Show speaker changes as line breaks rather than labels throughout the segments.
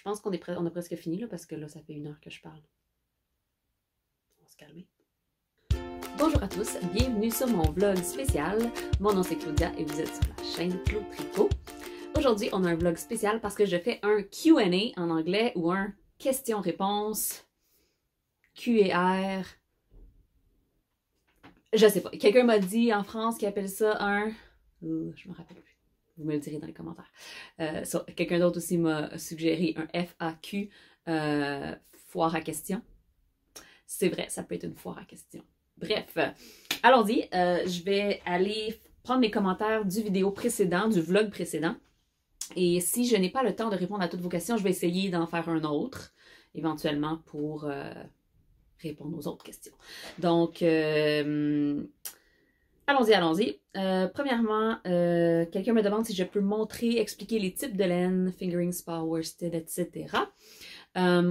pense qu'on on a presque fini là, parce que là, ça fait 1 heure que je parle. On va se calmer. Bonjour à tous, bienvenue sur mon vlog spécial. Mon nom c'est Claudia et vous êtes sur la chaîne Claude Tricot. Aujourd'hui, on a un vlog spécial parce que je fais un Q&A en anglais ou un question-réponse, Q&R. Je sais pas. Quelqu'un m'a dit en France qu'il appelle ça un... je me rappelle plus. Vous me le direz dans les commentaires. Quelqu'un d'autre aussi m'a suggéré un FAQ, foire à questions. C'est vrai, ça peut être une foire à questions. Bref, allons-y. Je vais aller prendre mes commentaires du vidéo précédent, du vlog précédent. Et si je n'ai pas le temps de répondre à toutes vos questions, je vais essayer d'en faire un autre, éventuellement, pour répondre aux autres questions. Donc, allons-y. Premièrement, quelqu'un me demande si je peux montrer, expliquer les types de laine, fingering, spa, worsted, etc.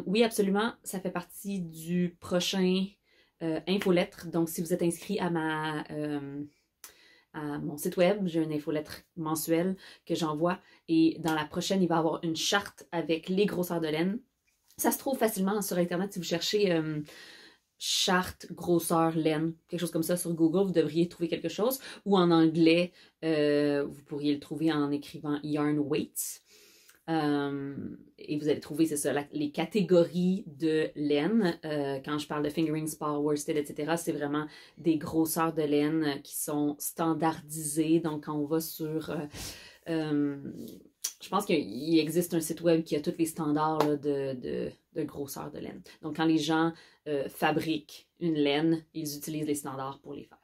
Oui, absolument. Ça fait partie du prochain infolettre. Donc, si vous êtes inscrit à mon site web, j'ai une infolettre mensuelle que j'envoie. Et dans la prochaine, il va y avoir une charte avec les grosseurs de laine. Ça se trouve facilement sur Internet si vous cherchez charte, grosseur, laine, quelque chose comme ça sur Google, vous devriez trouver quelque chose. Ou en anglais, vous pourriez le trouver en écrivant Yarn Weights. Et vous allez trouver, c'est ça, les catégories de laine. Quand je parle de fingering, spar, worsted, etc., c'est vraiment des grosseurs de laine qui sont standardisées. Donc, quand on va sur... je pense qu'il existe un site web qui a tous les standards là, de grosseur de laine. Donc, quand les gens fabriquent une laine, ils utilisent les standards pour les faire.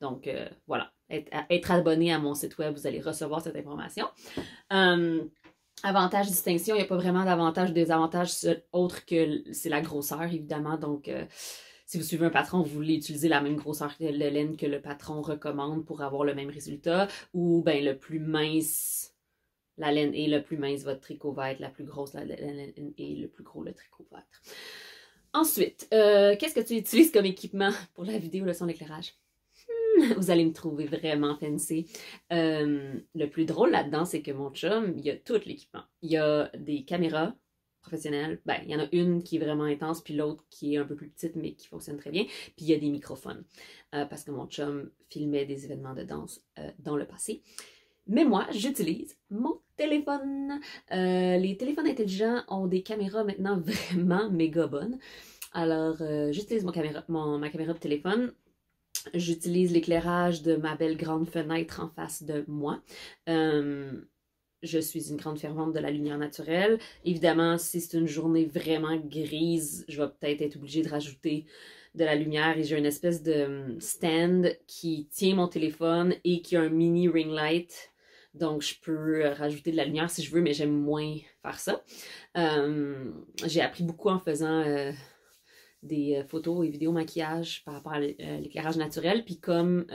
Donc, voilà. Être abonné à mon site web, vous allez recevoir cette information. Avantage, distinction, il n'y a pas vraiment d'avantage ou désavantage autre que c'est la grosseur, évidemment. Donc, si vous suivez un patron, vous voulez utiliser la même grosseur de laine que le patron recommande pour avoir le même résultat. Ou, ben, le plus mince la laine est, le plus mince votre tricot va être, la plus grosse la laine est, le plus gros le tricot va être. Ensuite, qu'est-ce que tu utilises comme équipement pour la vidéo leçon d'éclairage? Vous allez me trouver vraiment fancy. Le plus drôle là-dedans, c'est que mon chum, il y a tout l'équipement. Il y a des caméras professionnelles. Ben, il y en a une qui est vraiment intense, puis l'autre qui est un peu plus petite, mais qui fonctionne très bien. Puis il y a des microphones, parce que mon chum filmait des événements de danse dans le passé. Mais moi, j'utilise mon téléphone. Les téléphones intelligents ont des caméras maintenant vraiment méga bonnes. Alors, j'utilise ma caméra de téléphone. J'utilise l'éclairage de ma belle grande fenêtre en face de moi. Je suis une grande fervente de la lumière naturelle. Évidemment, si c'est une journée vraiment grise, je vais peut-être être obligée de rajouter de la lumière. Et j'ai une espèce de stand qui tient mon téléphone et qui a un mini ring light. Donc, je peux rajouter de la lumière si je veux, mais j'aime moins faire ça. J'ai appris beaucoup en faisant... des photos et vidéos maquillage par rapport à l'éclairage naturel. Puis comme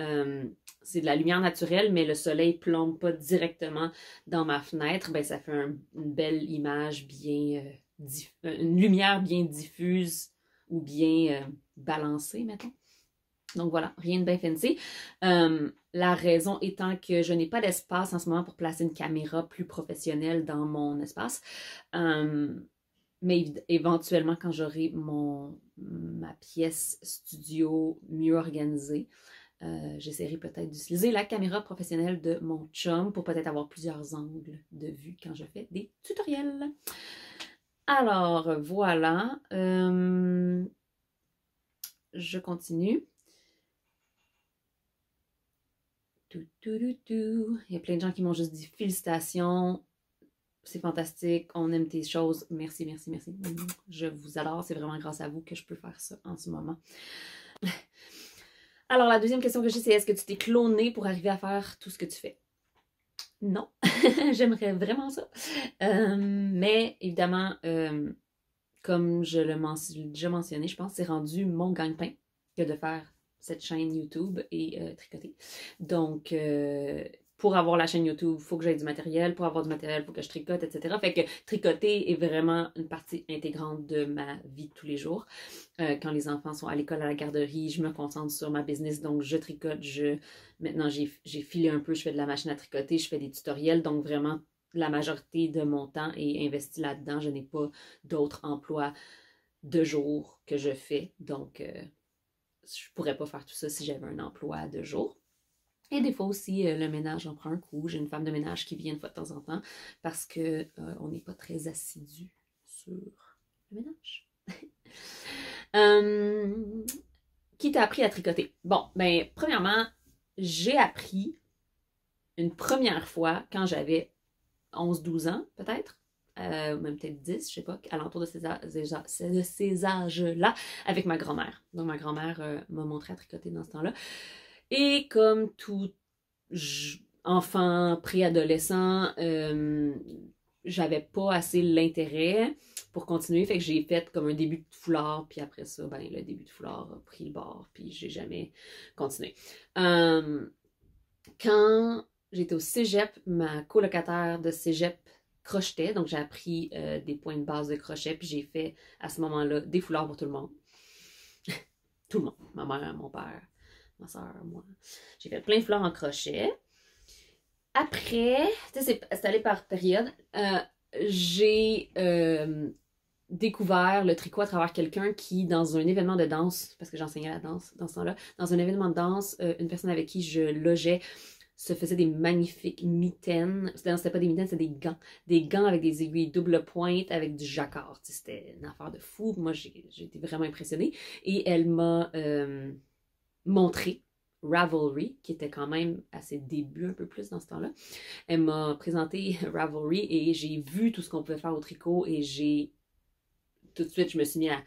c'est de la lumière naturelle, mais le soleil plombe pas directement dans ma fenêtre, ben ça fait une belle image bien... une lumière bien diffuse ou bien balancée, mettons. Donc voilà, rien de bien fancy. La raison étant que je n'ai pas d'espace en ce moment pour placer une caméra plus professionnelle dans mon espace. Mais éventuellement, quand j'aurai ma pièce studio mieux organisée, j'essaierai peut-être d'utiliser la caméra professionnelle de mon chum pour peut-être avoir plusieurs angles de vue quand je fais des tutoriels. Alors, voilà. Je continue. Il y a plein de gens qui m'ont juste dit félicitations. C'est fantastique, on aime tes choses. Merci, merci, merci. Je vous adore, c'est vraiment grâce à vous que je peux faire ça en ce moment. Alors, la deuxième question que j'ai, c'est est-ce que tu t'es cloné pour arriver à faire tout ce que tu fais? Non, j'aimerais vraiment ça. Mais évidemment, comme je l'ai déjà mentionné, je pense que c'est rendu mon gagne-pain que de faire cette chaîne YouTube et tricoter. Donc, pour avoir la chaîne YouTube, il faut que j'aie du matériel. Pour avoir du matériel, il faut que je tricote, etc. Fait que tricoter est vraiment une partie intégrante de ma vie de tous les jours. Quand les enfants sont à l'école, à la garderie, je me concentre sur ma business. Donc, je tricote. Maintenant, j'ai filé un peu. Je fais de la machine à tricoter. Je fais des tutoriels. Donc, vraiment, la majorité de mon temps est investi là-dedans. Je n'ai pas d'autres emplois de jour que je fais. Donc, je pourrais pas faire tout ça si j'avais un emploi de jour. Et des fois aussi, le ménage en prend un coup. J'ai une femme de ménage qui vient une fois de temps en temps parce que on n'est pas très assidu sur le ménage. Qui t'a appris à tricoter? Bon, ben, premièrement, j'ai appris une première fois quand j'avais 11-12 ans, peut-être, même peut-être 10, je sais pas, alentour de ces âges-là, avec ma grand-mère. Donc, ma grand-mère m'a montré à tricoter dans ce temps-là. Et comme tout enfant, préadolescent, j'avais pas assez l'intérêt pour continuer, fait que j'ai fait comme un début de foulard, puis après ça, ben, le début de foulard a pris le bord, puis j'ai jamais continué. Quand j'étais au cégep, ma colocataire de cégep crochetait, donc j'ai appris des points de base de crochet, puis j'ai fait à ce moment-là des foulards pour tout le monde. Tout le monde, ma mère, mon père, ma soeur, moi. J'ai fait plein de foulards en crochet. Après, tu sais, c'est allé par période, j'ai découvert le tricot à travers quelqu'un qui, dans un événement de danse, parce que j'enseignais la danse dans ce temps-là, dans un événement de danse, une personne avec qui je logeais se faisait des magnifiques mitaines. C'était pas des mitaines, c'était des gants. Des gants avec des aiguilles double pointe, avec du jacquard. C'était une affaire de fou. Moi, j'ai été vraiment impressionnée. Et elle m'a montré Ravelry, qui était quand même à ses débuts un peu plus dans ce temps-là. Elle m'a présenté Ravelry et j'ai vu tout ce qu'on pouvait faire au tricot et tout de suite, je me suis mis à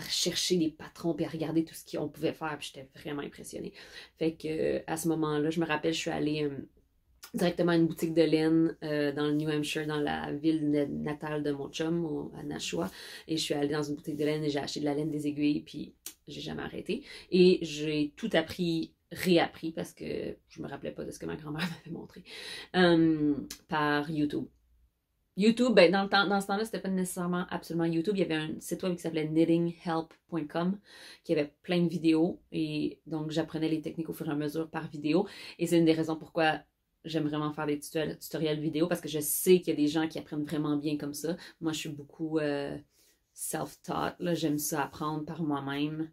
chercher des patrons puis à regarder tout ce qu'on pouvait faire puis j'étais vraiment impressionnée. Fait que à ce moment-là, je me rappelle, je suis allée directement à une boutique de laine dans le New Hampshire, dans la ville natale de mon chum, à Nashua. Et je suis allée dans une boutique de laine et j'ai acheté de la laine, des aiguilles, puis j'ai jamais arrêté. Et j'ai tout appris, réappris, parce que je me rappelais pas de ce que ma grand-mère m'avait montré, par YouTube. YouTube, ben dans ce temps-là, c'était pas nécessairement absolument YouTube. Il y avait un site web qui s'appelait knittinghelp.com qui avait plein de vidéos et donc j'apprenais les techniques au fur et à mesure par vidéo. Et c'est une des raisons pourquoi j'aime vraiment faire des tutoriels vidéo parce que je sais qu'il y a des gens qui apprennent vraiment bien comme ça. Moi, je suis beaucoup self-taught. J'aime ça apprendre par moi-même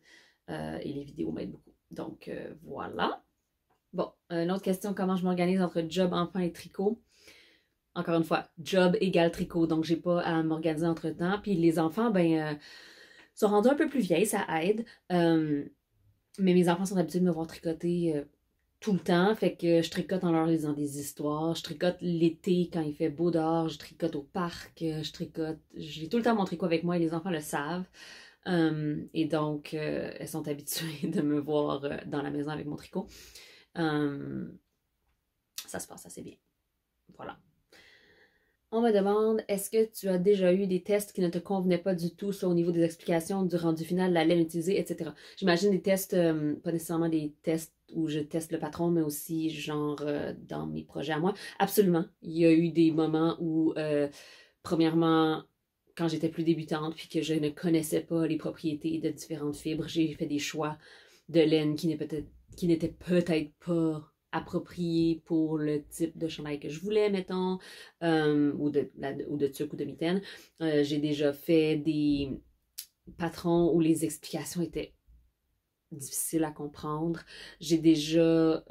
et les vidéos m'aident beaucoup. Donc voilà. Bon, une autre question, comment je m'organise entre job, enfant et tricot? Encore une fois, job égale tricot, donc j'ai pas à m'organiser entre temps. Puis les enfants, ben, sont rendus un peu plus vieilles, ça aide. Mais mes enfants sont habitués de me voir tricoter tout le temps, fait que je tricote en leur lisant des histoires, je tricote l'été quand il fait beau dehors, je tricote au parc, je tricote. J'ai tout le temps mon tricot avec moi et les enfants le savent. Et donc, elles sont habituées de me voir dans la maison avec mon tricot. Ça se passe assez bien. Voilà. On me demande, est-ce que tu as déjà eu des tests qui ne te convenaient pas du tout, soit au niveau des explications, du rendu final, la laine utilisée, etc. J'imagine des tests, pas nécessairement des tests où je teste le patron, mais aussi genre dans mes projets à moi. Absolument. Il y a eu des moments où, premièrement, quand j'étais plus débutante, puis que je ne connaissais pas les propriétés de différentes fibres, j'ai fait des choix de laine qui n'étaient peut-être pas approprié pour le type de chandail que je voulais, mettons, ou de tuque ou de mitaine. J'ai déjà fait des patrons où les explications étaient difficiles à comprendre. J'ai déjà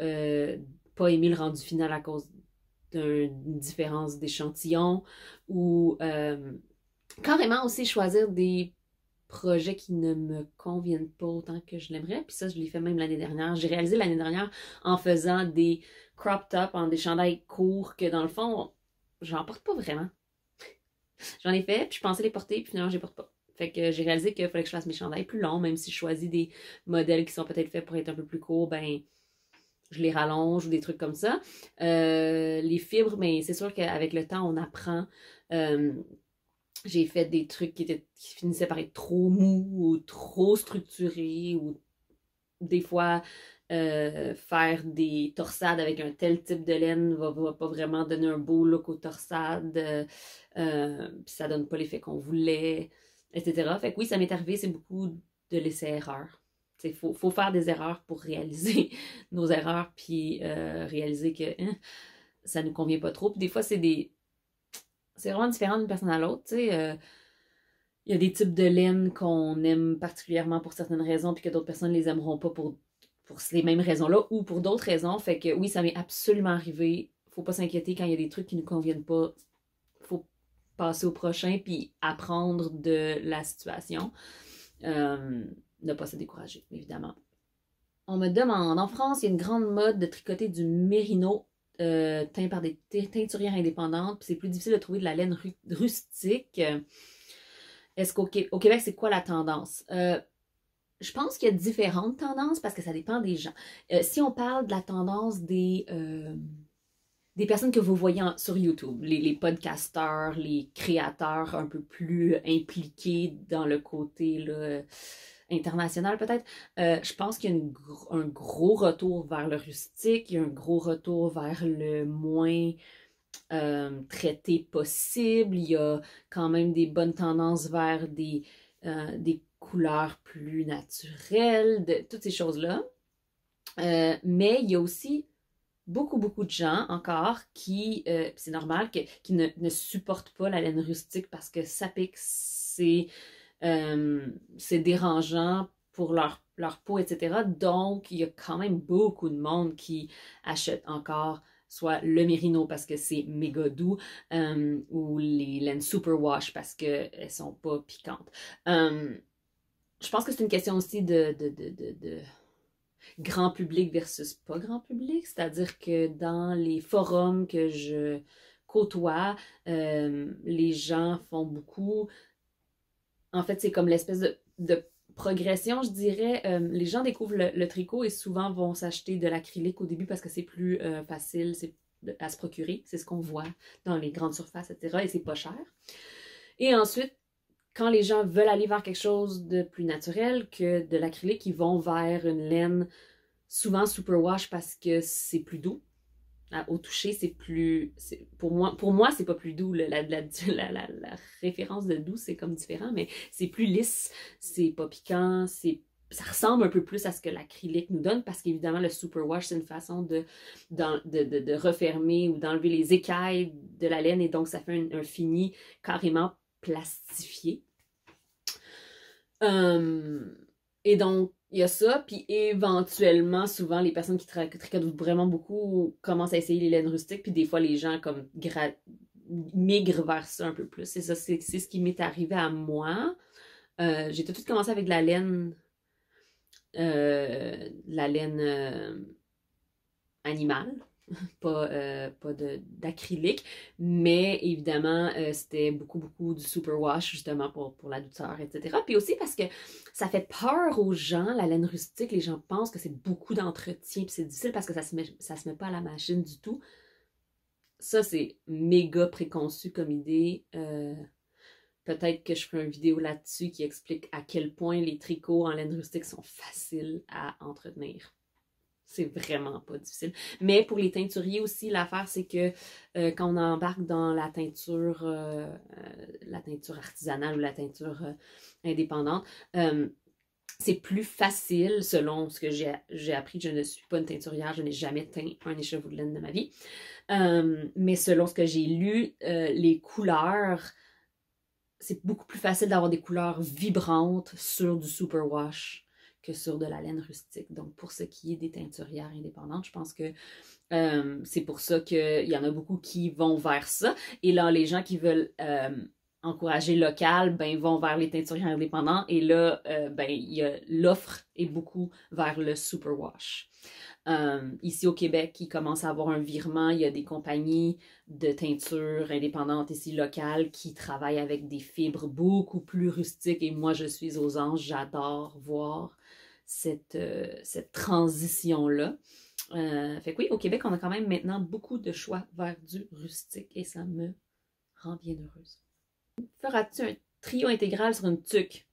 pas aimé le rendu final à cause d'une différence d'échantillon ou carrément aussi choisir des projets qui ne me conviennent pas autant que je l'aimerais. Puis ça, je l'ai fait même l'année dernière. J'ai réalisé l'année dernière en faisant des crop tops, en des chandails courts, que dans le fond, j'en porte pas vraiment. J'en ai fait, puis je pensais les porter, puis finalement, je les porte pas. Fait que j'ai réalisé qu'il fallait que je fasse mes chandails plus longs, même si je choisis des modèles qui sont peut-être faits pour être un peu plus courts, ben je les rallonge ou des trucs comme ça. Les fibres, mais c'est sûr qu'avec le temps, on apprend. J'ai fait des trucs qui finissaient par être trop mous ou trop structurés ou des fois faire des torsades avec un tel type de laine va pas vraiment donner un beau look aux torsades, puis ça donne pas l'effet qu'on voulait, etc. Fait que oui, ça m'est arrivé, c'est beaucoup de l'essai-erreur. Il faut faire des erreurs pour réaliser nos erreurs puis réaliser que ça nous convient pas trop. Puis des fois, c'est des c'est vraiment différent d'une personne à l'autre, tu sais. Il y a des types de laine qu'on aime particulièrement pour certaines raisons, puis que d'autres personnes ne les aimeront pas pour les mêmes raisons-là, ou pour d'autres raisons. Fait que oui, ça m'est absolument arrivé. Faut pas s'inquiéter quand il y a des trucs qui ne nous conviennent pas. Faut passer au prochain, puis apprendre de la situation. Ne pas se décourager, évidemment. On me demande, en France, il y a une grande mode de tricoter du mérino teint par des teinturières indépendantes, puis c'est plus difficile de trouver de la laine rustique. Est-ce qu'au Québec, c'est quoi la tendance? Je pense qu'il y a différentes tendances parce que ça dépend des gens. Si on parle de la tendance des personnes que vous voyez sur YouTube, les podcasteurs, les créateurs un peu plus impliqués dans le côté là, international peut-être, je pense qu'il y a un gros retour vers le rustique, il y a un gros retour vers le moins traité possible, il y a quand même des bonnes tendances vers des couleurs plus naturelles, toutes ces choses-là. Mais il y a aussi beaucoup de gens encore qui, c'est normal, qui ne supportent pas la laine rustique parce que ça pique, c'est dérangeant pour leur peau, etc. Donc, il y a quand même beaucoup de monde qui achète encore soit le mérino parce que c'est méga doux, ou les laines superwash parce qu'elles sont pas piquantes. Je pense que c'est une question aussi de grand public versus pas grand public, c'est-à-dire que dans les forums que je côtoie, les gens font beaucoup. En fait, c'est comme l'espèce de progression, je dirais. Les gens découvrent le tricot et souvent vont s'acheter de l'acrylique au début parce que c'est plus facile à se procurer. C'est ce qu'on voit dans les grandes surfaces, etc. Et c'est pas cher. Et ensuite, quand les gens veulent aller vers quelque chose de plus naturel que de l'acrylique, ils vont vers une laine souvent superwash parce que c'est plus doux. Au toucher, c'est plus... pour moi c'est pas plus doux. La référence de doux, c'est comme différent, mais c'est plus lisse, c'est pas piquant, ça ressemble un peu plus à ce que l'acrylique nous donne parce qu'évidemment, le superwash, c'est une façon de refermer ou d'enlever les écailles de la laine et donc ça fait un fini carrément plastifié. Et donc, il y a ça, puis éventuellement, souvent, les personnes qui tricotent vraiment beaucoup commencent à essayer les laines rustiques, puis des fois, les gens comme migrent vers ça un peu plus. C'est ça, c'est ce qui m'est arrivé à moi. J'ai tout de suite commencé avec de la laine animale, pas d'acrylique, mais évidemment, c'était beaucoup du superwash, justement, pour la douceur, etc. Puis aussi parce que ça fait peur aux gens, la laine rustique, les gens pensent que c'est beaucoup d'entretien, puis c'est difficile parce que ça se met pas à la machine du tout. Ça, c'est méga préconçu comme idée. Peut-être que je ferai une vidéo là-dessus qui explique à quel point les tricots en laine rustique sont faciles à entretenir. C'est vraiment pas difficile. Mais pour les teinturiers aussi, l'affaire, c'est que quand on embarque dans la teinture artisanale ou la teinture indépendante, c'est plus facile, selon ce que j'ai appris. Je ne suis pas une teinturière, je n'ai jamais teint un écheveau de laine de ma vie. Mais selon ce que j'ai lu, les couleurs, c'est beaucoup plus facile d'avoir des couleurs vibrantes sur du superwash que sur de la laine rustique. Donc, pour ce qui est des teinturières indépendantes, je pense que c'est pour ça qu'il y en a beaucoup qui vont vers ça. Et là, les gens qui veulent encourager local, ben, vont vers les teinturières indépendantes. Et là, l'offre est beaucoup vers le superwash. Ici au Québec, il commence à avoir un virement. Il y a des compagnies de teinture indépendantes ici locales qui travaillent avec des fibres beaucoup plus rustiques. Et moi, je suis aux anges. J'adore voir cette transition-là. Fait que oui, au Québec, on a quand même maintenant beaucoup de choix vers du rustique et ça me rend bien heureuse. Feras-tu un trio intégral sur une tuque?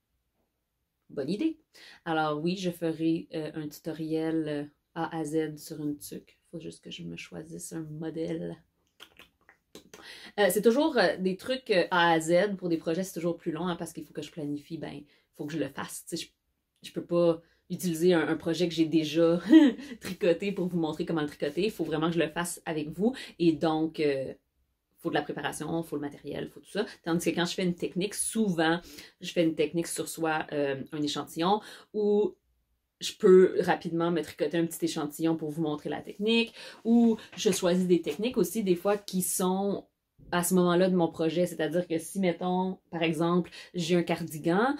Bonne idée. Alors oui, je ferai un tutoriel A à Z sur une tuque. Il faut juste que je me choisisse un modèle. C'est toujours des trucs A à Z pour des projets, c'est toujours plus long hein, parce qu'il faut que je planifie, ben, il faut que je le fasse. Je peux pas utiliser un projet que j'ai déjà tricoté pour vous montrer comment le tricoter. Il faut vraiment que je le fasse avec vous et donc faut de la préparation, il faut le matériel, il faut tout ça. Tandis que quand je fais une technique, souvent, je fais une technique sur soit un échantillon ou je peux rapidement me tricoter un petit échantillon pour vous montrer la technique, ou je choisis des techniques aussi des fois qui sont à ce moment-là de mon projet, c'est-à-dire que si, mettons, par exemple, j'ai un cardigan,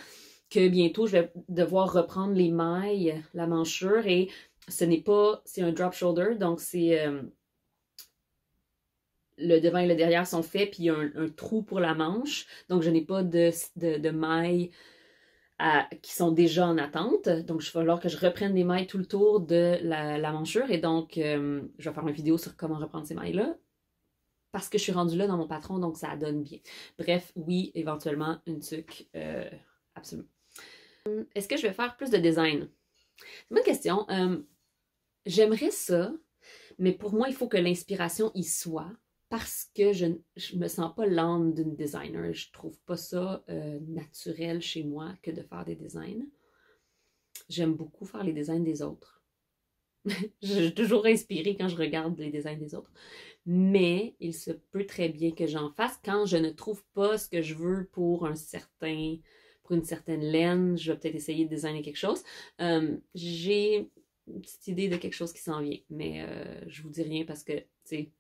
que bientôt je vais devoir reprendre les mailles, la manchure, et ce n'est pas, c'est un drop shoulder, donc c'est le devant et le derrière sont faits, puis il y a un trou pour la manche, donc je n'ai pas de mailles qui sont déjà en attente. Donc, il va falloir que je reprenne des mailles tout le tour de la manchure. Et donc, je vais faire une vidéo sur comment reprendre ces mailles-là. Parce que je suis rendue là dans mon patron, donc ça donne bien. Bref, oui, éventuellement, une tuque, absolument. Est-ce que je vais faire plus de design? C'est une bonne question. J'aimerais ça, mais pour moi, il faut que l'inspiration y soit. Parce que je me sens pas l'âme d'une designer. Je trouve pas ça naturel chez moi que de faire des designs. J'aime beaucoup faire les designs des autres. Je suis toujours inspirée quand je regarde les designs des autres. Mais il se peut très bien que j'en fasse quand je ne trouve pas ce que je veux pour une certaine laine. Je vais peut-être essayer de designer quelque chose. J'ai une petite idée de quelque chose qui s'en vient. Mais je vous dis rien parce que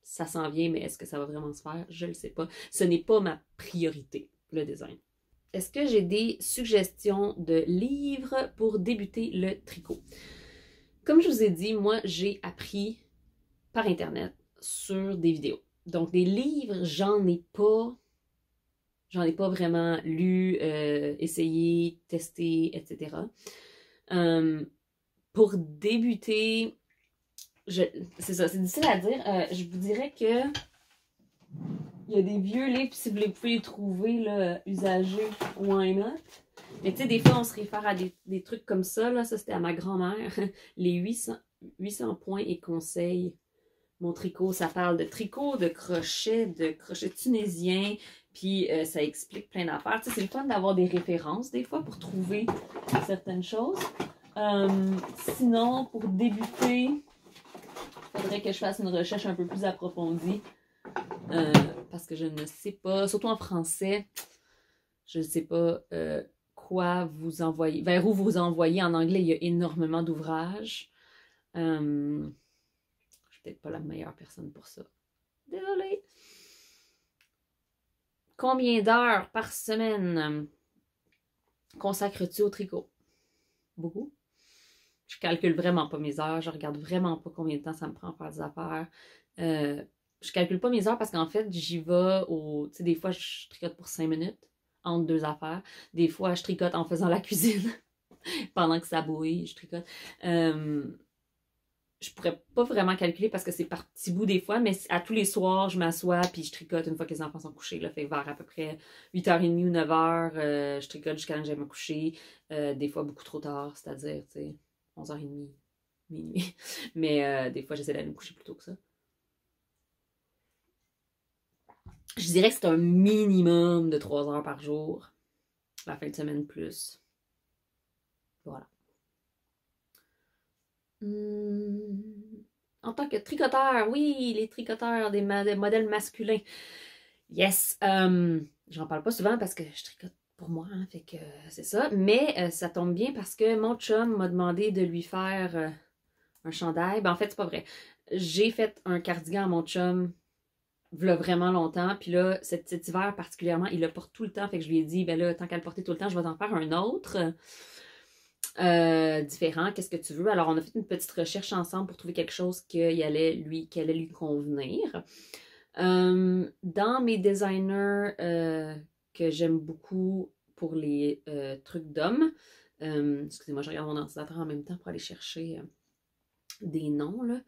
ça s'en vient, mais est-ce que ça va vraiment se faire? Je ne le sais pas. Ce n'est pas ma priorité, le design. Est-ce que j'ai des suggestions de livres pour débuter le tricot? Comme je vous ai dit, moi, j'ai appris par Internet sur des vidéos. Donc, des livres, j'en ai pas vraiment lu, essayé, testé, etc. Pour débuter, c'est ça, c'est difficile à dire. Je vous dirais que il y a des vieux livres, si vous pouvez les trouver là, usagés, why not? Mais tu sais, des fois, on se réfère à des trucs comme ça. Là, ça, c'était à ma grand-mère. Les 800 points et conseils. Mon tricot, ça parle de tricot, de crochet tunisien. Puis, ça explique plein d'affaires. Tu sais, c'est le fun d'avoir des références, des fois, pour trouver certaines choses. Sinon, pour débuter, il faudrait que je fasse une recherche un peu plus approfondie. Parce que je ne sais pas, surtout en français, je ne sais pas quoi vous envoyer, vers où vous envoyer. En anglais, il y a énormément d'ouvrages. Je suis peut-être pas la meilleure personne pour ça. Désolée. Combien d'heures par semaine consacres-tu au tricot? Beaucoup. Je calcule vraiment pas mes heures. Je regarde vraiment pas combien de temps ça me prend à faire des affaires. Je calcule pas mes heures parce qu'en fait, j'y vais tu sais, des fois, je tricote pour 5 minutes entre deux affaires. Des fois, je tricote en faisant la cuisine. Pendant que ça bouille, je tricote. Je pourrais pas vraiment calculer parce que c'est par petits bouts des fois, mais à tous les soirs, je m'assois puis je tricote une fois que les enfants sont couchés. Là, fait vers à peu près 8h30 ou 9h, je tricote jusqu'à quand j'aime me coucher. Des fois, beaucoup trop tard, c'est-à-dire, tu sais, 11h30, minuit. Mais des fois, j'essaie d'aller me coucher plus tôt que ça. Je dirais que c'est un minimum de 3 heures par jour. La fin de semaine plus. Voilà. En tant que tricoteur, oui, les tricoteurs des modèles masculins. Yes. J'en parle pas souvent parce que je tricote pour moi, hein, fait que c'est ça. Mais ça tombe bien parce que mon chum m'a demandé de lui faire un chandail. Ben, en fait, c'est pas vrai. J'ai fait un cardigan à mon chum v'là vraiment longtemps. Puis là, cet hiver particulièrement, il le porte tout le temps. Fait que je lui ai dit, ben là, tant qu'à le porter tout le temps, je vais en faire un autre. Différent, qu'est-ce que tu veux? Alors, on a fait une petite recherche ensemble pour trouver quelque chose qui allait lui convenir. Dans mes designers que j'aime beaucoup pour les trucs d'hommes, excusez-moi, je regarde mon ordinateur en même temps pour aller chercher des noms, là.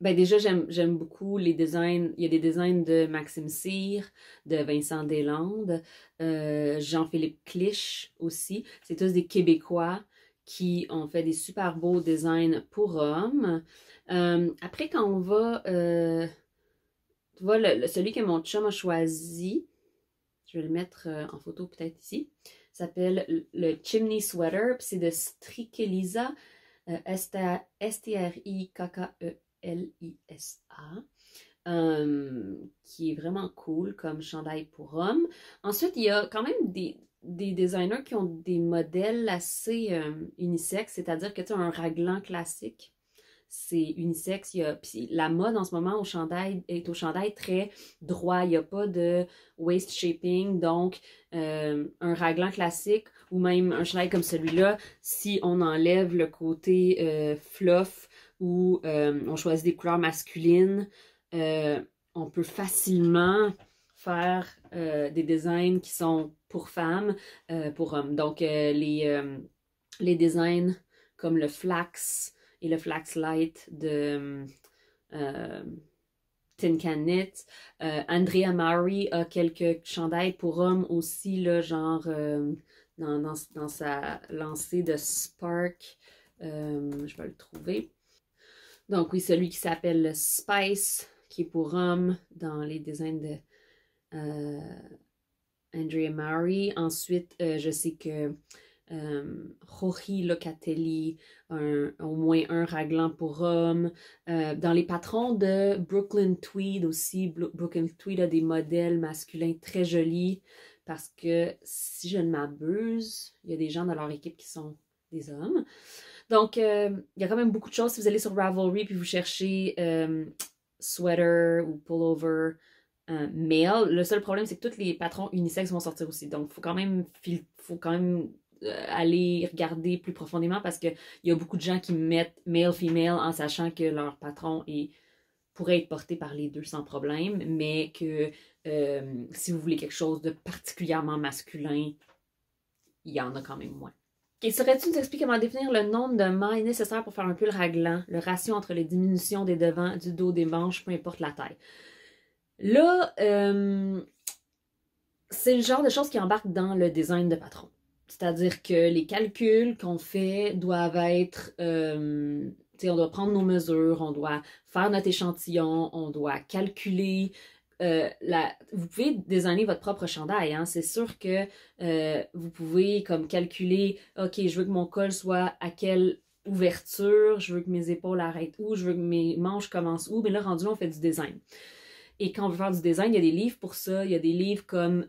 Ben déjà, j'aime beaucoup les designs. Il y a des designs de Maxime Cyr, de Vincent Deslandes, Jean-Philippe Clich aussi. C'est tous des Québécois qui ont fait des super beaux designs pour hommes. Après, quand on va... tu vois, celui que mon chum a choisi, je vais le mettre en photo peut-être ici, s'appelle le Chimney Sweater, puis c'est de Strikelisa, S-T-R-I-K-K-E. Lisa. qui est vraiment cool comme chandail pour hommes. Ensuite, il y a quand même des designers qui ont des modèles assez unisexes, c'est-à-dire que tu as un raglan classique, c'est unisexe. Puis la mode en ce moment au chandail est au chandail très droit. Il n'y a pas de waist shaping. Donc, un raglan classique ou même un chandail comme celui-là, si on enlève le côté fluff ou on choisit des couleurs masculines, on peut facilement faire des designs qui sont pour femmes, pour hommes. Donc, les designs comme le flax et le flax light de Tin Can Knit. Andrea Mari a quelques chandails pour hommes aussi, là, genre dans sa lancée de Spark. Je vais le trouver. Donc oui, celui qui s'appelle le Spice, qui est pour hommes dans les designs de Andrea Mari. Ensuite, je sais que Jorge Locatelli, au moins un raglan pour hommes. Dans les patrons de Brooklyn Tweed aussi, Brooklyn Tweed a des modèles masculins très jolis parce que, si je ne m'abuse, il y a des gens dans leur équipe qui sont des hommes. Donc, il y a quand même beaucoup de choses. Si vous allez sur Ravelry puis vous cherchez sweater ou pullover male, le seul problème, c'est que tous les patrons unisexes vont sortir aussi. Donc, il faut quand même aller regarder plus profondément parce qu'il y a beaucoup de gens qui mettent male-female en sachant que leur patron pourrait être porté par les deux sans problème, mais que si vous voulez quelque chose de particulièrement masculin, il y en a quand même moins. Okay, saurais-tu nous expliquer comment définir le nombre de mailles nécessaires pour faire un pull raglan, le ratio entre les diminutions des devants, du dos, des manches, peu importe la taille? Là, c'est le genre de choses qui embarquent dans le design de patron. C'est-à-dire que les calculs qu'on fait doivent être, on doit prendre nos mesures, on doit faire notre échantillon, on doit calculer. Vous pouvez designer votre propre chandail, hein? C'est sûr que vous pouvez comme calculer, ok, je veux que mon col soit à quelle ouverture, je veux que mes épaules arrêtent où, je veux que mes manches commencent où, mais là, rendu là, on fait du design. Et quand on veut faire du design, il y a des livres pour ça, il y a des livres comme...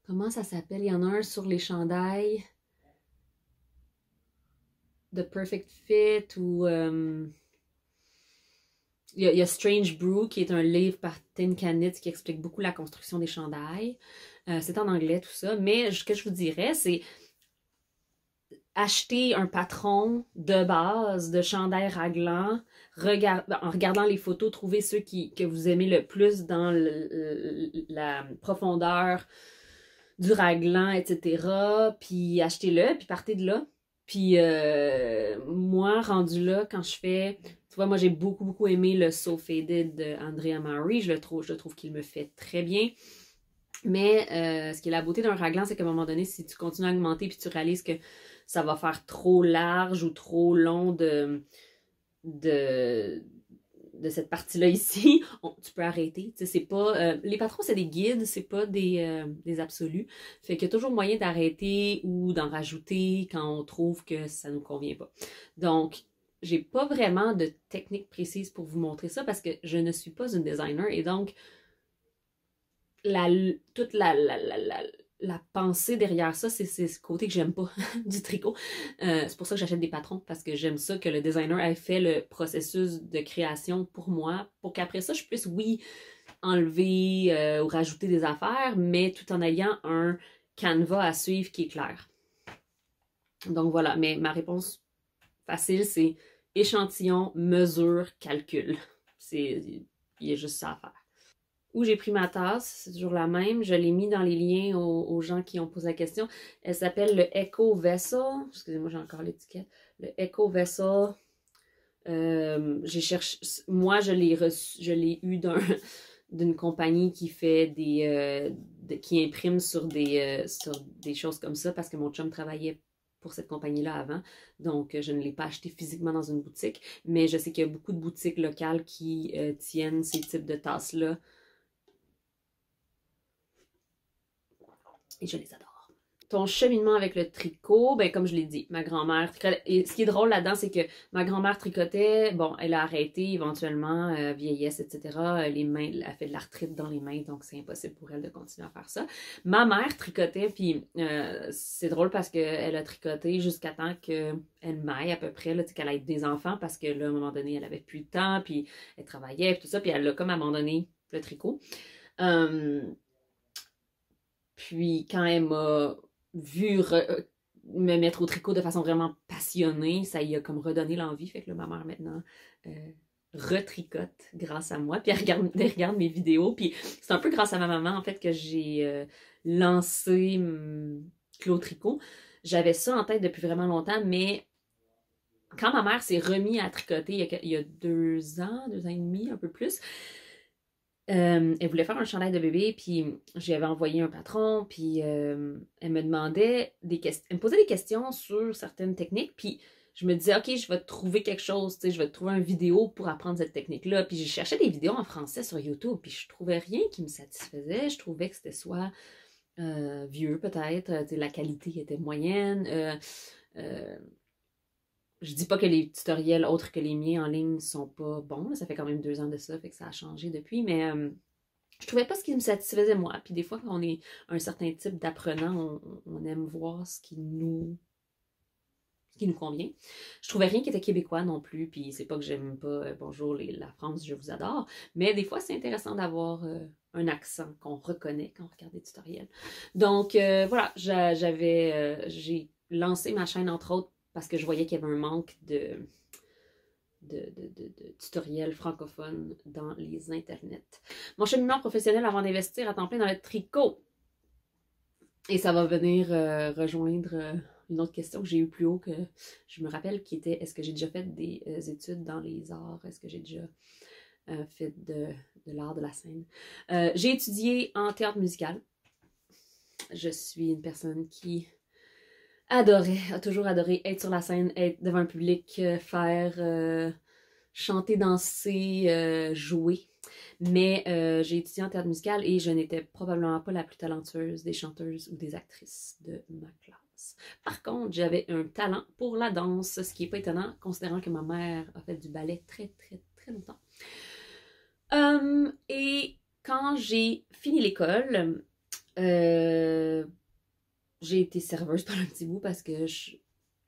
comment ça s'appelle? Il y en a un sur les chandails. The Perfect Fit ou... il y a Strange Brew qui est un livre par Tin Can Knit qui explique beaucoup la construction des chandails. C'est en anglais tout ça. Mais ce que je vous dirais, c'est acheter un patron de base de chandail raglan, en regardant les photos, trouver ceux que vous aimez le plus dans la profondeur du raglan, etc. Puis achetez-le, puis partez de là. Puis moi, rendu là, quand je fais... Tu vois, moi, j'ai beaucoup aimé le So Faded de Andrea Mari. Je trouve qu'il me fait très bien. Mais ce qui est la beauté d'un raglan, c'est qu'à un moment donné, si tu continues à augmenter puis tu réalises que ça va faire trop large ou trop long de cette partie-là ici, tu peux arrêter. Tu sais, c'est pas... les patrons, c'est des guides, c'est pas des absolus. Fait qu'il y a toujours moyen d'arrêter ou d'en rajouter quand on trouve que ça nous convient pas. Donc, j'ai pas vraiment de technique précise pour vous montrer ça parce que je ne suis pas une designer et donc toute la pensée derrière ça, c'est ce côté que j'aime pas du tricot. C'est pour ça que j'achète des patrons, parce que j'aime ça que le designer ait fait le processus de création pour moi, pour qu'après ça, je puisse, oui, enlever ou rajouter des affaires, mais tout en ayant un canevas à suivre qui est clair. Donc voilà, mais ma réponse facile, c'est échantillon, mesure, calcul. Il y a juste ça à faire. Où j'ai pris ma tasse, c'est toujours la même. Je l'ai mis dans les liens aux gens qui ont posé la question. Elle s'appelle le Echo Vessel. Excusez-moi, j'ai encore l'étiquette. Le Echo Vessel. J'ai cherché. Moi, je l'ai eu d'une compagnie qui fait qui imprime sur des choses comme ça parce que mon chum travaillait pour cette compagnie-là avant. Donc, je ne l'ai pas acheté physiquement dans une boutique. Mais je sais qu'il y a beaucoup de boutiques locales qui tiennent ces types de tasses-là. Et je les adore. ton cheminement avec le tricot, ben comme je l'ai dit, ma grand-mère tricotait. Et ce qui est drôle là-dedans, c'est que ma grand-mère tricotait, bon, elle a arrêté éventuellement, vieillesse, etc. Les mains, elle a fait de l'arthrite dans les mains, donc c'est impossible pour elle de continuer à faire ça. Ma mère tricotait, puis c'est drôle parce qu'elle a tricoté jusqu'à temps qu'elle m'aille à peu près, là, qu'elle ait des enfants, parce que là, à un moment donné, elle avait plus de temps, puis elle travaillait, puis tout ça, puis elle a comme abandonné le tricot. Puis quand elle m'a vu me mettre au tricot de façon vraiment passionnée, ça y a comme redonné l'envie. Fait que là, ma mère maintenant retricote grâce à moi. Puis elle regarde mes vidéos. Puis c'est un peu grâce à ma maman, en fait, que j'ai lancé Clos Tricot. J'avais ça en tête depuis vraiment longtemps, mais quand ma mère s'est remise à tricoter il y a 2 ans et demi, un peu plus, elle voulait faire un chandail de bébé, puis j'y avais envoyé un patron, puis elle me demandait des questions, elle me posait des questions sur certaines techniques, puis je me disais, OK, je vais te trouver quelque chose, tu sais, je vais te trouver une vidéo pour apprendre cette technique-là, puis je cherchais des vidéos en français sur YouTube, puis je trouvais rien qui me satisfaisait, je trouvais que c'était soit vieux peut-être, la qualité était moyenne, je dis pas que les tutoriels autres que les miens en ligne sont pas bons, là, ça fait quand même 2 ans de ça, fait que ça a changé depuis, mais je trouvais pas ce qui me satisfaisait moi. Puis des fois, quand on est un certain type d'apprenant, on aime voir ce qui nous convient. Je trouvais rien qui était québécois non plus, puis c'est pas que j'aime pas bonjour la France, je vous adore, mais des fois c'est intéressant d'avoir un accent qu'on reconnaît quand on regarde des tutoriels. Donc voilà, j'ai lancé ma chaîne entre autres parce que je voyais qu'il y avait un manque de tutoriels francophones dans les internets. Mon cheminement professionnel avant d'investir à temps plein dans le tricot. Et ça va venir rejoindre une autre question que j'ai eue plus haut que je me rappelle qui était est-ce que j'ai déjà fait des études dans les arts? Est-ce que j'ai déjà fait de l'art de la scène? J'ai étudié en théâtre musical. Je suis une personne qui a toujours adoré être sur la scène, être devant un public, faire chanter, danser, jouer. Mais j'ai étudié en théâtre musical et je n'étais probablement pas la plus talentueuse des chanteuses ou des actrices de ma classe. Par contre, j'avais un talent pour la danse, ce qui n'est pas étonnant, considérant que ma mère a fait du ballet très, très, très longtemps. Et quand j'ai fini l'école, j'ai été serveuse pendant un petit bout parce que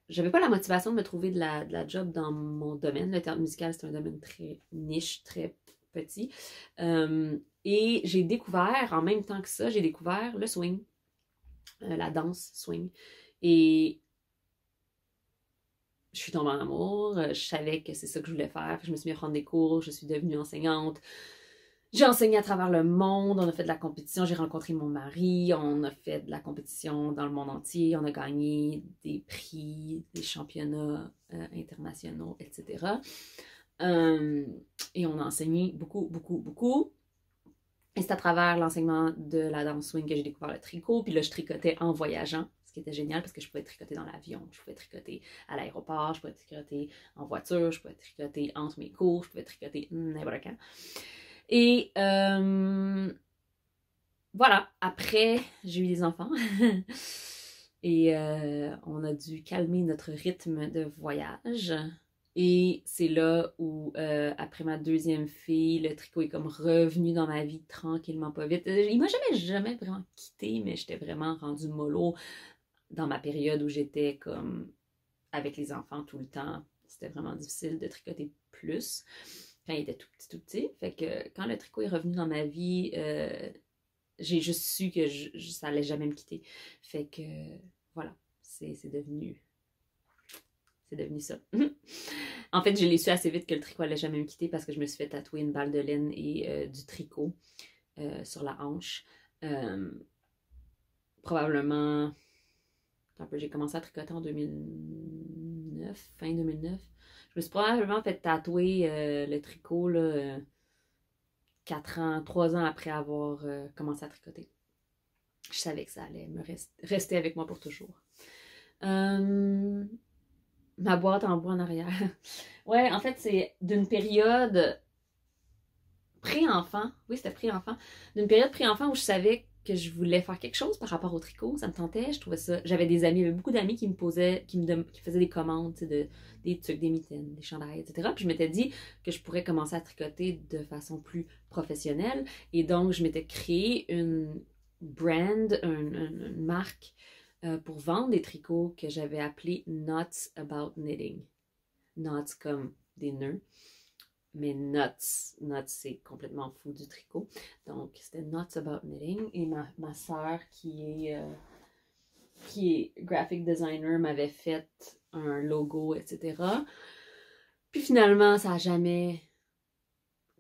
j'avais pas la motivation de me trouver de la job dans mon domaine. Le théâtre musical, c'est un domaine très niche, très petit. Et j'ai découvert, en même temps que ça, j'ai découvert le swing, la danse swing. Et je suis tombée en amour, je savais que c'est ça que je voulais faire. Je me suis mis à prendre des cours, je suis devenue enseignante. J'ai enseigné à travers le monde, on a fait de la compétition, j'ai rencontré mon mari, on a fait de la compétition dans le monde entier, on a gagné des prix, des championnats internationaux, etc. Et on a enseigné beaucoup, beaucoup, beaucoup. Et c'est à travers l'enseignement de la danse swing que j'ai découvert le tricot, puis là je tricotais en voyageant, ce qui était génial parce que je pouvais tricoter dans l'avion, je pouvais tricoter à l'aéroport, je pouvais tricoter en voiture, je pouvais tricoter entre mes cours, je pouvais tricoter n'importe quand. Et voilà, après, j'ai eu des enfants et on a dû calmer notre rythme de voyage. Et c'est là où, après ma deuxième fille, le tricot est comme revenu dans ma vie tranquillement, pas vite. Il m'a jamais vraiment quitté, mais j'étais vraiment rendue mollo dans ma période où j'étais comme avec les enfants tout le temps. C'était vraiment difficile de tricoter plus quand il était tout petit. Fait que quand le tricot est revenu dans ma vie, j'ai juste su que ça allait jamais me quitter. Fait que voilà, c'est devenu ça. En fait, je l'ai su assez vite que le tricot allait jamais me quitter parce que je me suis fait tatouer une balle de laine et du tricot sur la hanche. Probablement, j'ai commencé à tricoter en 2009, fin 2009. Je me suis probablement fait tatouer le tricot là, 3 ans après avoir commencé à tricoter. Je savais que ça allait me rester avec moi pour toujours. Ma boîte en bois en arrière. Ouais, en fait, c'est d'une période pré-enfant. Oui, c'était pré-enfant. D'une période pré-enfant où je savais que je voulais faire quelque chose par rapport au tricot. Ça me tentait, je trouvais ça... J'avais des amis, il y avait beaucoup d'amis qui me posaient, qui faisaient des commandes, tu sais, des trucs, des mitaines, des chandails, etc. Puis je m'étais dit que je pourrais commencer à tricoter de façon plus professionnelle. Et donc, je m'étais créé une brand, une marque pour vendre des tricots que j'avais appelé Nuts About Knitting. Knots comme des nœuds. Mais nuts, c'est complètement fou du tricot. Donc, c'était Nuts About Knitting. Et ma sœur, qui est graphic designer, m'avait fait un logo, etc. Puis finalement, ça n'a jamais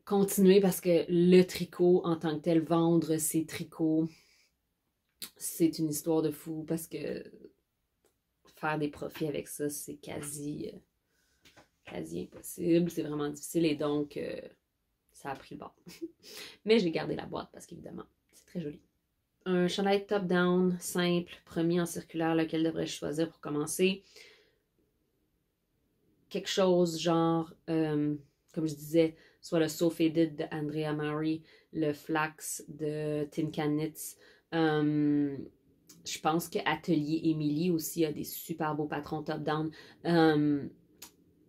continué parce que le tricot, en tant que tel, vendre ses tricots, c'est une histoire de fou parce que faire des profits avec ça, c'est quasi impossible. C'est vraiment difficile et donc... ça a pris le bord. Mais j'ai gardé la boîte parce qu'évidemment, c'est très joli. Un chandail top-down, simple, premier en circulaire, lequel devrais-je choisir pour commencer? Quelque chose genre, comme je disais, soit le So Faded de Andrea Mari, le Flax de Tin Can Knits. Je pense que Atelier Émilie aussi a des super beaux patrons top-down.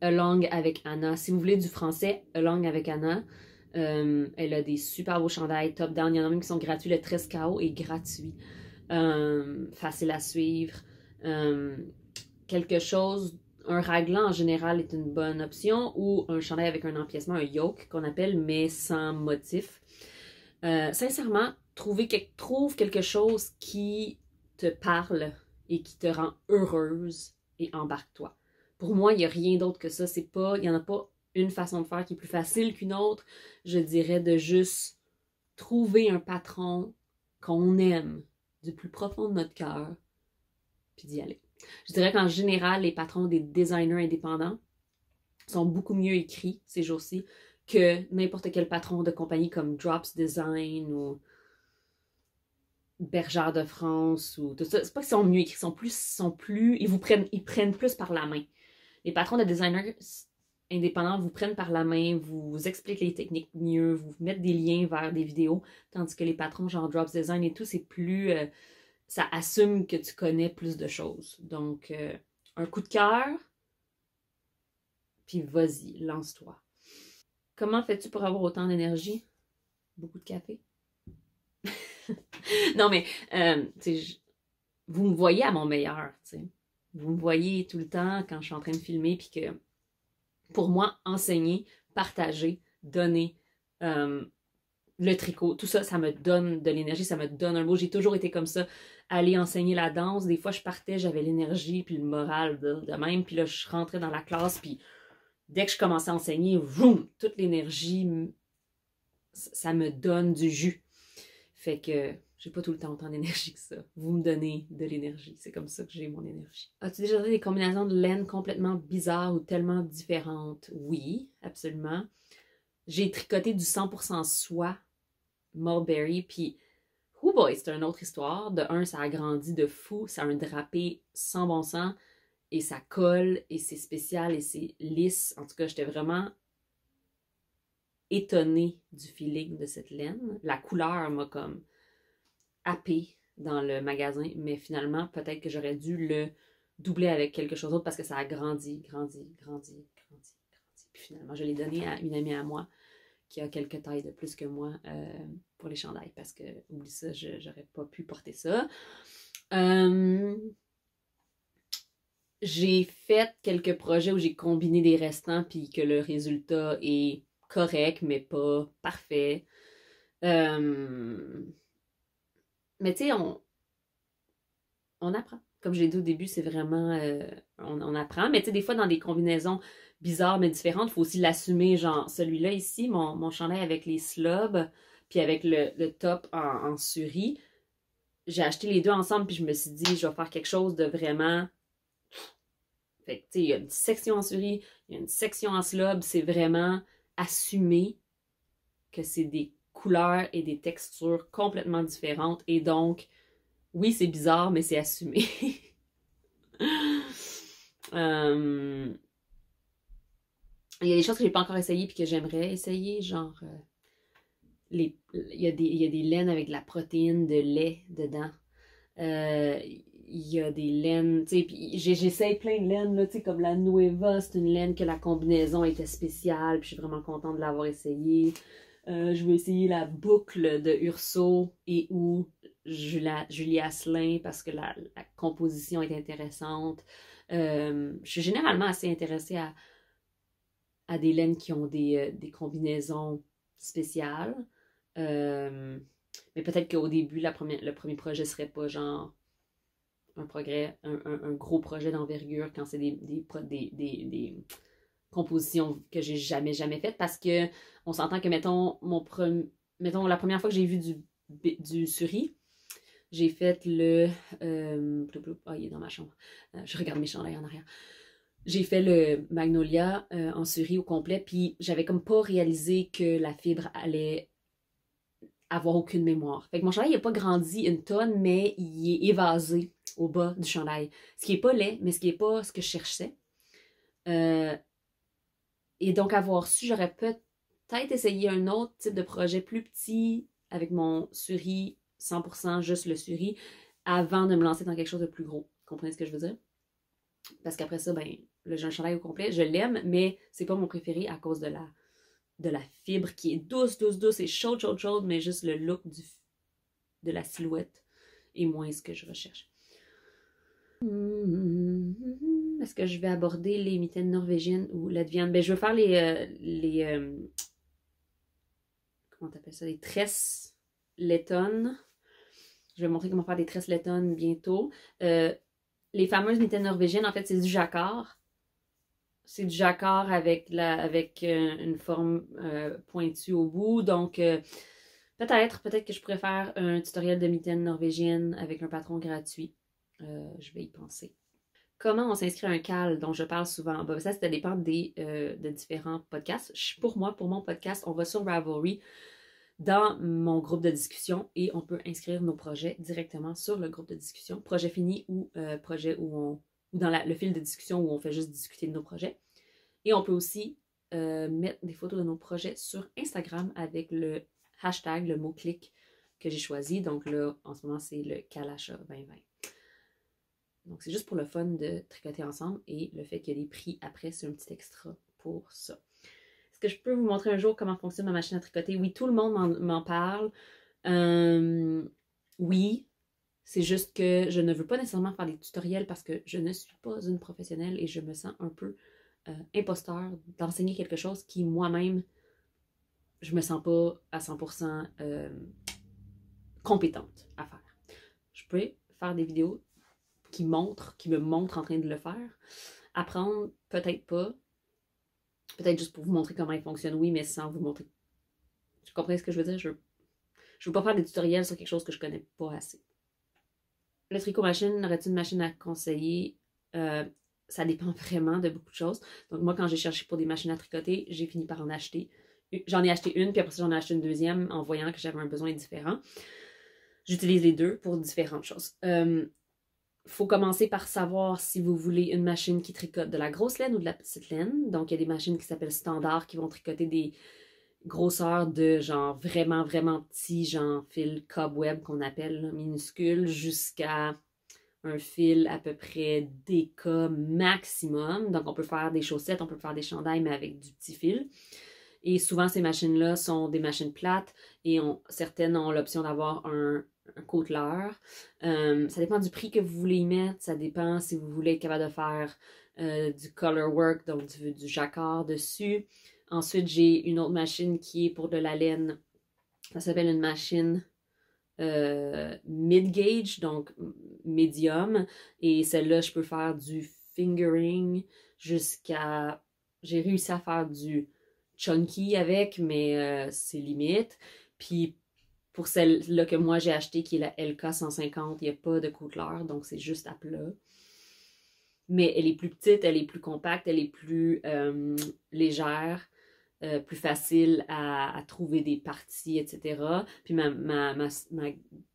Along avec Anna. Si vous voulez du français, Along avec Anna. Elle a des super beaux chandails top-down. Il y en a même qui sont gratuits. Le 13 KO est gratuit. Facile à suivre. Quelque chose, un raglan en général est une bonne option ou un chandail avec un empiècement, un yoke qu'on appelle, mais sans motif. Sincèrement, trouve quelque chose qui te parle et qui te rend heureuse et embarque-toi. Pour moi, il n'y a rien d'autre que ça. Il n'y en a pas une façon de faire qui est plus facile qu'une autre. Je dirais de juste trouver un patron qu'on aime du plus profond de notre cœur, puis d'y aller. Je dirais qu'en général, les patrons des designers indépendants sont beaucoup mieux écrits ces jours-ci que n'importe quel patron de compagnie comme Drops Design ou Bergère de France ou tout ça. C'est pas qu'ils sont mieux écrits, ils prennent plus par la main. Les patrons de designers indépendants vous prennent par la main, vous expliquent les techniques mieux, vous mettent des liens vers des vidéos, tandis que les patrons genre Drops Design et tout, c'est plus... ça assume que tu connais plus de choses. Donc, un coup de cœur, puis vas-y, lance-toi. Comment fais-tu pour avoir autant d'énergie? Beaucoup de café? Non, mais, vous me voyez à mon meilleur, tu sais. Vous me voyez tout le temps quand je suis en train de filmer, puis que, pour moi, enseigner, partager, donner, le tricot, tout ça, ça me donne de l'énergie, ça me donne un mot. J'ai toujours été comme ça, aller enseigner la danse. Des fois, je partais, j'avais l'énergie puis le moral de même. Puis là, je rentrais dans la classe, puis dès que je commençais à enseigner, vroom, toute l'énergie, ça me donne du jus. Fait que j'ai pas tout le temps autant d'énergie que ça. Vous me donnez de l'énergie. C'est comme ça que j'ai mon énergie. As-tu déjà fait des combinaisons de laine complètement bizarres ou tellement différentes? Oui, absolument. J'ai tricoté du 100% soie Mulberry, puis oh boy, c'est une autre histoire. De un, ça a grandi de fou, ça a un drapé sans bon sens, et ça colle, et c'est spécial, et c'est lisse. En tout cas, j'étais vraiment étonnée du feeling de cette laine. La couleur m'a comme happée dans le magasin, mais finalement, peut-être que j'aurais dû le doubler avec quelque chose d'autre parce que ça a grandi. Puis finalement, je l'ai donné à une amie à moi qui a quelques tailles de plus que moi pour les chandails, parce que, oublie ça, j'aurais pas pu porter ça. J'ai fait quelques projets où j'ai combiné des restants, puis que le résultat est correct, mais pas parfait. Mais tu sais, on apprend. Comme je l'ai dit au début, c'est vraiment... on apprend, mais tu sais, des fois, dans des combinaisons bizarres mais différentes, il faut aussi l'assumer, genre celui-là ici, mon chandail avec les slobs, puis avec le top en suri. J'ai acheté les deux ensemble, puis je me suis dit, je vais faire quelque chose de vraiment... Fait que, tu sais, il y a une section en suri, il y a une section en slob, c'est vraiment assumer que c'est des couleurs et des textures complètement différentes, et donc, oui, c'est bizarre, mais c'est assumé. Il y a des choses que j'ai pas encore essayées puis que j'aimerais essayer, genre il y a des laines avec de la protéine de lait dedans. Il y a des laines, tu sais, puis j'essaye plein de laines, là, tu sais, comme la Nueva, c'est une laine que la combinaison était spéciale, puis je suis vraiment contente de l'avoir essayée. Je vais essayer la boucle de Urso et ou Julie Asselin parce que la composition est intéressante. Je suis généralement assez intéressée à des laines qui ont des combinaisons spéciales. Mais peut-être qu'au début, le premier projet serait pas genre un gros projet d'envergure quand c'est des compositions que j'ai jamais faites parce que on s'entend que, mettons, la première fois que j'ai vu du suri, j'ai fait le. Ah, il est dans ma chambre. Je regarde mes chandails en arrière. J'ai fait le Magnolia en suri au complet, puis j'avais comme pas réalisé que la fibre allait avoir aucune mémoire. Fait que mon chandail n'a pas grandi une tonne, mais il est évasé au bas du chandail. Ce qui est pas laid, mais ce qui est pas ce que je cherchais. Et donc, avoir su, j'aurais peut-être essayé un autre type de projet plus petit avec mon suri 100%, juste le suri, avant de me lancer dans quelque chose de plus gros. Vous comprenez ce que je veux dire? Parce qu'après ça, ben, le jean chandail au complet, je l'aime, mais c'est pas mon préféré à cause de la fibre qui est douce et chaude, mais juste le look de la silhouette est moins ce que je recherche. Est-ce que je vais aborder les mitaines norvégiennes ou latviennes? Ben, je veux faire comment t'appelles ça? Les tresses lettonnes. Je vais montrer comment faire des tresses lettonnes bientôt. Les fameuses mitaines norvégiennes, en fait, c'est du jacquard. C'est du jacquard avec une forme pointue au bout. Donc, peut-être que je pourrais faire un tutoriel de mitaines norvégiennes avec un patron gratuit. Je vais y penser. Comment on s'inscrit à un CAL dont je parle souvent? Ben, ça dépend de différents podcasts. Pour mon podcast, on va sur Ravelry dans mon groupe de discussion et on peut inscrire nos projets directement sur le groupe de discussion. Projet fini ou projet ou dans le fil de discussion où on fait juste discuter de nos projets. Et on peut aussi mettre des photos de nos projets sur Instagram avec le hashtag, le mot-clic que j'ai choisi. Donc là, en ce moment, c'est le Kalacha 2020. Donc, c'est juste pour le fun de tricoter ensemble et le fait qu'il y a des prix après, c'est un petit extra pour ça. Est-ce que je peux vous montrer un jour comment fonctionne ma machine à tricoter? Oui, tout le monde m'en parle. Oui, c'est juste que je ne veux pas nécessairement faire des tutoriels parce que je ne suis pas une professionnelle et je me sens un peu imposteur d'enseigner quelque chose qui, moi-même, je me sens pas à 100% compétente à faire. Je peux faire des vidéos qui me montre en train de le faire. Apprendre, peut-être pas. Peut-être juste pour vous montrer comment il fonctionne, oui, mais sans vous montrer. Vous comprenez ce que je veux dire? Je veux pas faire des tutoriels sur quelque chose que je connais pas assez. Le tricot machine, aurait-il une machine à conseiller? Ça dépend vraiment de beaucoup de choses. Donc moi, quand j'ai cherché pour des machines à tricoter, j'ai fini par en acheter. J'en ai acheté une, puis après ça, j'en ai acheté une deuxième en voyant que j'avais un besoin différent. J'utilise les deux pour différentes choses. Faut commencer par savoir si vous voulez une machine qui tricote de la grosse laine ou de la petite laine. Donc, il y a des machines qui s'appellent standard qui vont tricoter des grosseurs de genre vraiment petits, genre fil cobweb qu'on appelle là, minuscule, jusqu'à un fil à peu près DK maximum. Donc, on peut faire des chaussettes, on peut faire des chandails, mais avec du petit fil. Et souvent, ces machines-là sont des machines plates et certaines ont l'option d'avoir un côteleur. Ça dépend du prix que vous voulez y mettre. Ça dépend si vous voulez être capable de faire du color work, donc du jacquard dessus. Ensuite, j'ai une autre machine qui est pour de la laine. Ça s'appelle une machine mid-gauge, donc médium. Et celle-là, je peux faire du fingering jusqu'à... J'ai réussi à faire du chunky avec, mais c'est limite. Puis pour celle-là que moi j'ai achetée, qui est la LK 150, il n'y a pas de côteleur, donc c'est juste à plat. Mais elle est plus petite, elle est plus compacte, elle est plus légère, plus facile à trouver des parties, etc. Puis ma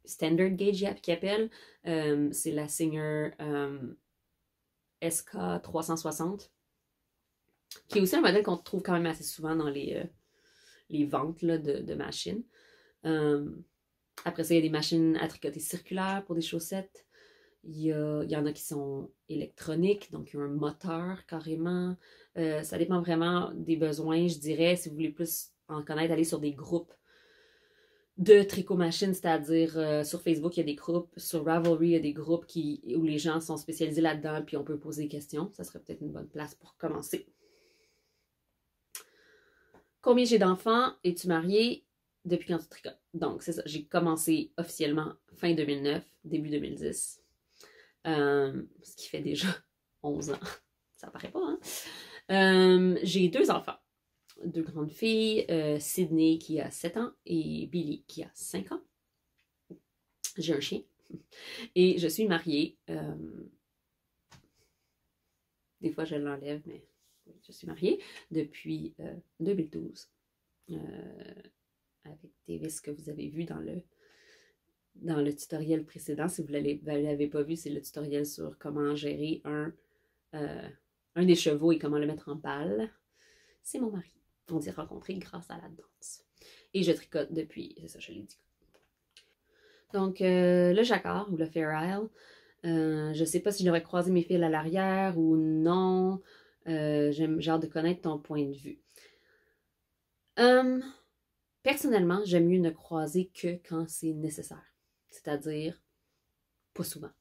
standard gauge qui appelle, c'est la Singer SK 360, qui est aussi un modèle qu'on trouve quand même assez souvent dans les ventes là, de machines. Euh, Après ça, il y a des machines à tricoter circulaires pour des chaussettes. Il y en a qui sont électroniques, donc il y a un moteur carrément. Ça dépend vraiment des besoins, je dirais. Si vous voulez plus en connaître, allez sur des groupes de tricot machine, c'est-à-dire sur Facebook, il y a des groupes, sur Ravelry, il y a des groupes où les gens sont spécialisés là-dedans, puis on peut poser des questions. Ça serait peut-être une bonne place pour commencer. Combien j'ai d'enfants? Es-tu mariée? Depuis quand tu tricotes? Donc, c'est ça. J'ai commencé officiellement fin 2009, début 2010. Ce qui fait déjà 11 ans. Ça paraît pas, hein? J'ai 2 enfants. 2 grandes filles, Sydney qui a 7 ans et Billy qui a 5 ans. J'ai un chien. Et je suis mariée. Des fois, je l'enlève, mais je suis mariée depuis 2012. Avec Davis que vous avez vu dans le tutoriel précédent. Si vous ne l'avez pas vu, c'est le tutoriel sur comment gérer un des chevaux et comment le mettre en balle. C'est mon mari. On s'est rencontrés grâce à la danse. Et je tricote depuis, c'est ça, je l'ai dit. Donc, le jacquard ou le Fair Isle, je ne sais pas si je devrais croiser mes fils à l'arrière ou non. J'ai hâte de connaître ton point de vue. Personnellement, j'aime mieux ne croiser que quand c'est nécessaire. C'est-à-dire, pas souvent.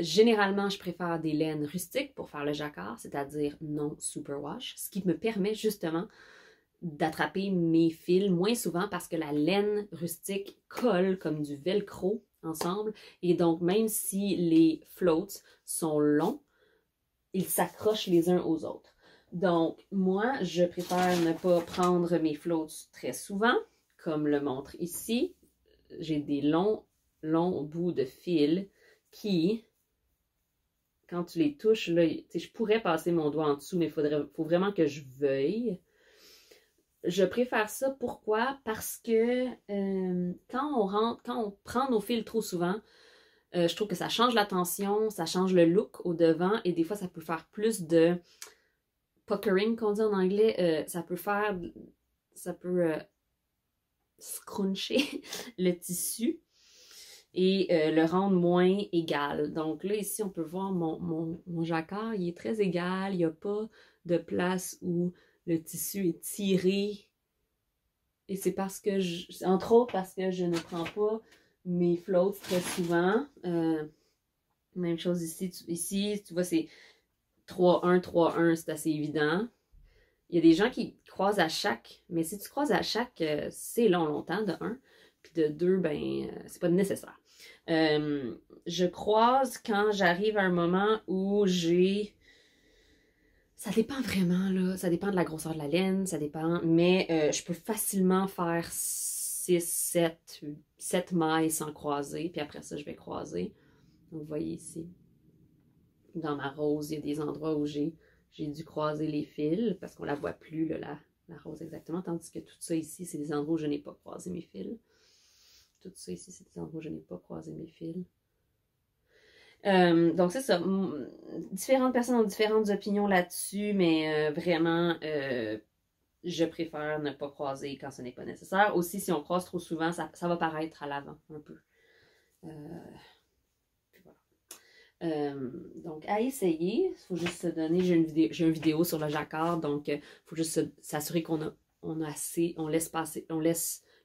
Généralement, je préfère des laines rustiques pour faire le jacquard, c'est-à-dire non superwash, ce qui me permet justement d'attraper mes fils moins souvent parce que la laine rustique colle comme du velcro ensemble et donc même si les floats sont longs, ils s'accrochent les uns aux autres. Donc, moi, je préfère ne pas prendre mes floats très souvent, comme le montre ici. J'ai des longs bouts de fil qui, quand tu les touches, là, je pourrais passer mon doigt en dessous, mais faut vraiment que je veuille. Je préfère ça. Pourquoi? Parce que quand on prend nos fils trop souvent, je trouve que ça change la tension, ça change le look au devant et des fois, ça peut faire plus de puckering, qu'on dit en anglais. Ça peut scruncher le tissu et le rendre moins égal. Donc là, ici, on peut voir mon jacquard, il est très égal. Il n'y a pas de place où le tissu est tiré. Et c'est parce que, entre autres, parce que je ne prends pas mes floats très souvent. Même chose ici. Ici, tu vois, c'est 3-1, 3-1, c'est assez évident. Il y a des gens qui croisent à chaque, mais si tu croises à chaque, c'est longtemps, de 1. Puis de 2, ben, c'est pas nécessaire. Je croise quand j'arrive à un moment où j'ai... Ça dépend vraiment, là. Ça dépend de la grosseur de la laine, ça dépend. Mais je peux facilement faire 6, 7 mailles sans croiser. Puis après ça, je vais croiser. Donc, vous voyez ici, dans ma rose, il y a des endroits où j'ai dû croiser les fils parce qu'on la voit plus, là, la rose exactement. Tandis que tout ça ici, c'est des endroits où je n'ai pas croisé mes fils. Tout ça ici, c'est des endroits où je n'ai pas croisé mes fils. Donc c'est ça. Différentes personnes ont différentes opinions là-dessus, mais vraiment, je préfère ne pas croiser quand ce n'est pas nécessaire. Aussi, si on croise trop souvent, ça va paraître à l'avant un peu. Voilà. Donc, à essayer, il faut juste se donner, j'ai une vidéo sur le jacquard, donc il faut juste s'assurer qu'on a assez, on laisse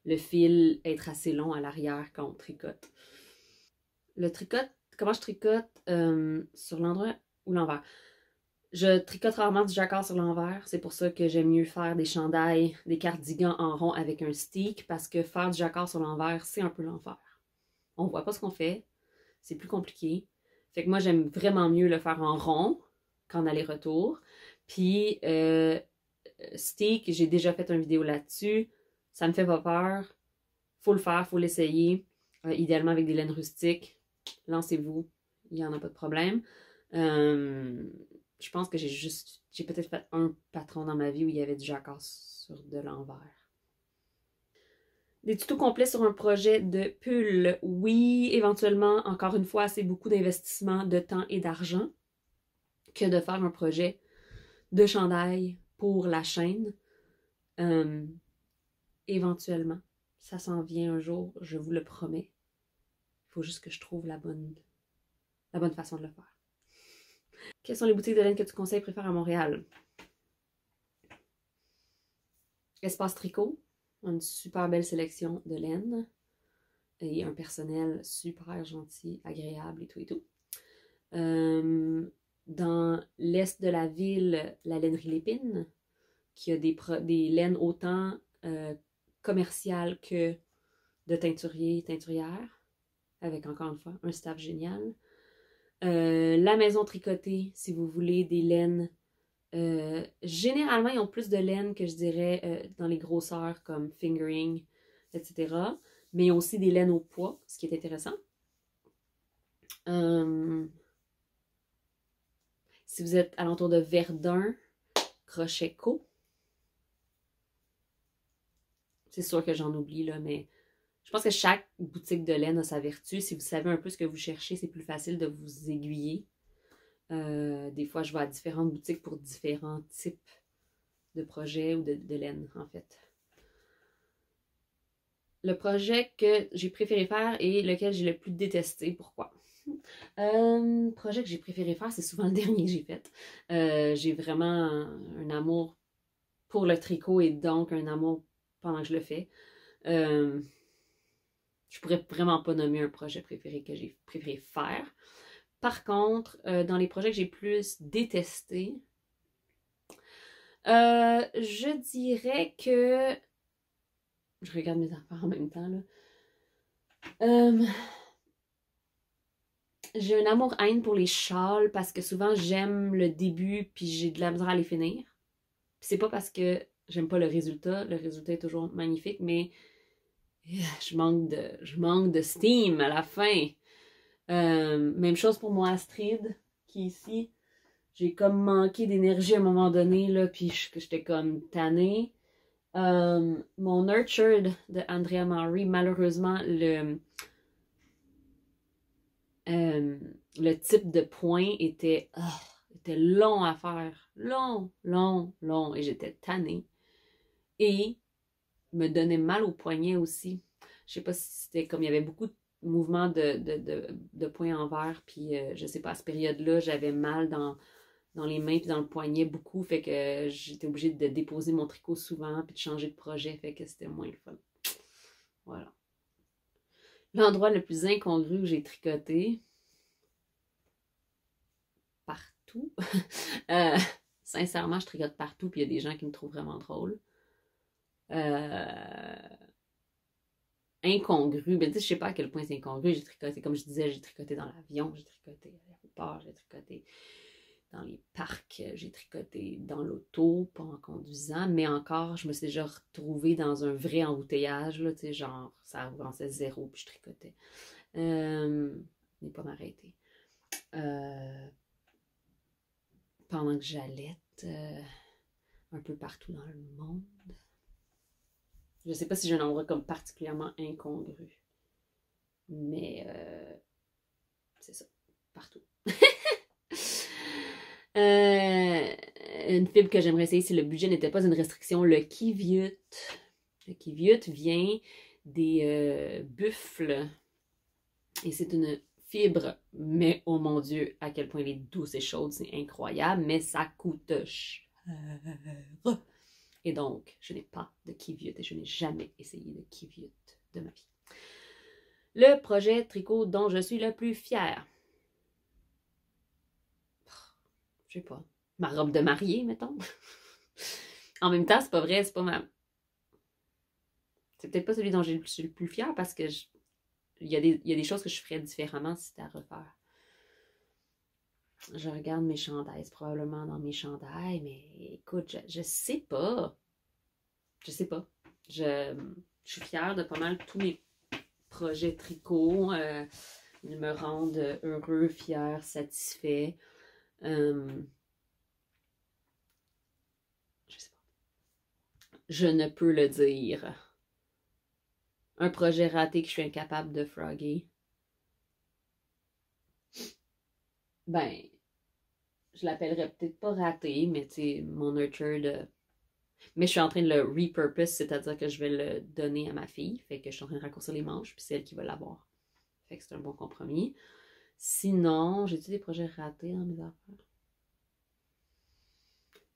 le fil être assez long à l'arrière quand on tricote. Le tricote, comment je tricote sur l'endroit ou l'envers? Je tricote rarement du jacquard sur l'envers. C'est pour ça que j'aime mieux faire des chandails, des cardigans en rond avec un stick parce que faire du jacquard sur l'envers, c'est un peu l'enfer. On voit pas ce qu'on fait. C'est plus compliqué. Fait que moi, j'aime vraiment mieux le faire en rond qu'en aller-retour. Puis, stick, j'ai déjà fait une vidéo là-dessus. Ça me fait pas peur. Faut le faire, faut l'essayer. Idéalement avec des laines rustiques. Lancez-vous. Il n'y en a pas de problème. Je pense que j'ai peut-être fait un patron dans ma vie où il y avait du jacquard sur de l'envers. Des tutos complets sur un projet de pull. Oui, éventuellement, encore une fois, c'est beaucoup d'investissement de temps et d'argent que de faire un projet de chandail pour la chaîne. Éventuellement. Ça s'en vient un jour, je vous le promets. Il faut juste que je trouve la bonne façon de le faire. Quelles sont les boutiques de laine que tu conseilles préfères à Montréal? Espace Tricot, une super belle sélection de laine et un personnel super gentil, agréable et tout et tout. Dans l'est de la ville, la lainerie Lépine, qui a des laines autant commerciales que de teinturiers et teinturières, avec encore une fois un staff génial. La maison tricotée, si vous voulez des laines. Généralement, ils ont plus de laine que je dirais dans les grosseurs comme fingering, etc. Mais ils ont aussi des laines au poids, ce qui est intéressant. Si vous êtes alentour de Verdun, Crochet Co. C'est sûr que j'en oublie, là, mais je pense que chaque boutique de laine a sa vertu. Si vous savez un peu ce que vous cherchez, c'est plus facile de vous aiguiller. Des fois, je vais à différentes boutiques pour différents types de projets ou de laine, en fait. Le projet que j'ai préféré faire et lequel j'ai le plus détesté. Pourquoi? Projet que j'ai préféré faire, c'est souvent le dernier que j'ai fait. J'ai vraiment un amour pour le tricot et donc un amour pendant que je le fais. Je pourrais vraiment pas nommer un projet préféré que j'ai préféré faire. Par contre, dans les projets que j'ai plus détestés, je dirais que... Je regarde mes affaires en même temps, là. J'ai un amour-haine pour les châles parce que souvent j'aime le début puis j'ai de la misère à les finir. Puis c'est pas parce que j'aime pas le résultat est toujours magnifique, mais je manque de steam à la fin. Même chose pour moi Astrid, qui est ici. J'ai comme manqué d'énergie à un moment donné, là, puis j'étais comme tannée. Mon Nurtured de Andrea Maury, malheureusement, le type de point était long à faire. Long, long, long. Et j'étais tannée. Et me donnait mal au poignet aussi. Je sais pas si c'était comme il y avait beaucoup de mouvements de points envers. Puis je sais pas, à cette période-là, j'avais mal dans les mains puis dans le poignet beaucoup. Fait que j'étais obligée de déposer mon tricot souvent puis de changer de projet. Fait que c'était moins le fun. Voilà. L'endroit le plus incongru que j'ai tricoté. Partout. Sincèrement, je tricote partout, puis il y a des gens qui me trouvent vraiment drôle. Incongru, ben tu sais, je sais pas à quel point c'est incongru. J'ai tricoté, comme je disais, j'ai tricoté dans l'avion, j'ai tricoté à l'aéroport, j'ai tricoté dans les parcs, j'ai tricoté dans l'auto, pas en conduisant, mais encore, je me suis déjà retrouvée dans un vrai embouteillage, là, tu sais, genre, ça avançait zéro, puis je tricotais. Mais pas m'arrêter. Pendant que j'allaite un peu partout dans le monde. Je sais pas si j'ai un endroit comme particulièrement incongru. Mais c'est ça. Partout. Une fibre que j'aimerais essayer si le budget n'était pas une restriction, le Kiviut. Le Kiviut vient des buffles. Et c'est une fibre, mais oh mon Dieu, à quel point elle est douce et chaude, c'est incroyable, mais ça coûte cher. Et donc, je n'ai pas de Kiviut et je n'ai jamais essayé de Kiviut de ma vie. Le projet tricot dont je suis le plus fière. Je sais pas. Ma robe de mariée, mettons. En même temps, c'est pas vrai, c'est pas ma... C'est peut-être pas celui dont je suis le plus fière parce que il y a des choses que je ferais différemment si c'était à refaire. Je regarde mes chandails, c'est probablement dans mes chandails, mais écoute, je sais pas. Je sais pas. Je suis fière de pas mal tous mes projets tricot. Ils me rendent heureux, fier, satisfait. Je sais pas. Je ne peux le dire. Un projet raté que je suis incapable de frogger. Ben, je l'appellerais peut-être pas raté, mais tu sais, mon nurtured Mais je suis en train de le repurpose, c'est-à-dire que je vais le donner à ma fille. Fait que je suis en train de raccourcir les manches, puis c'est elle qui va l'avoir. Fait que c'est un bon compromis. Sinon, j'ai-tu des projets ratés dans mes affaires?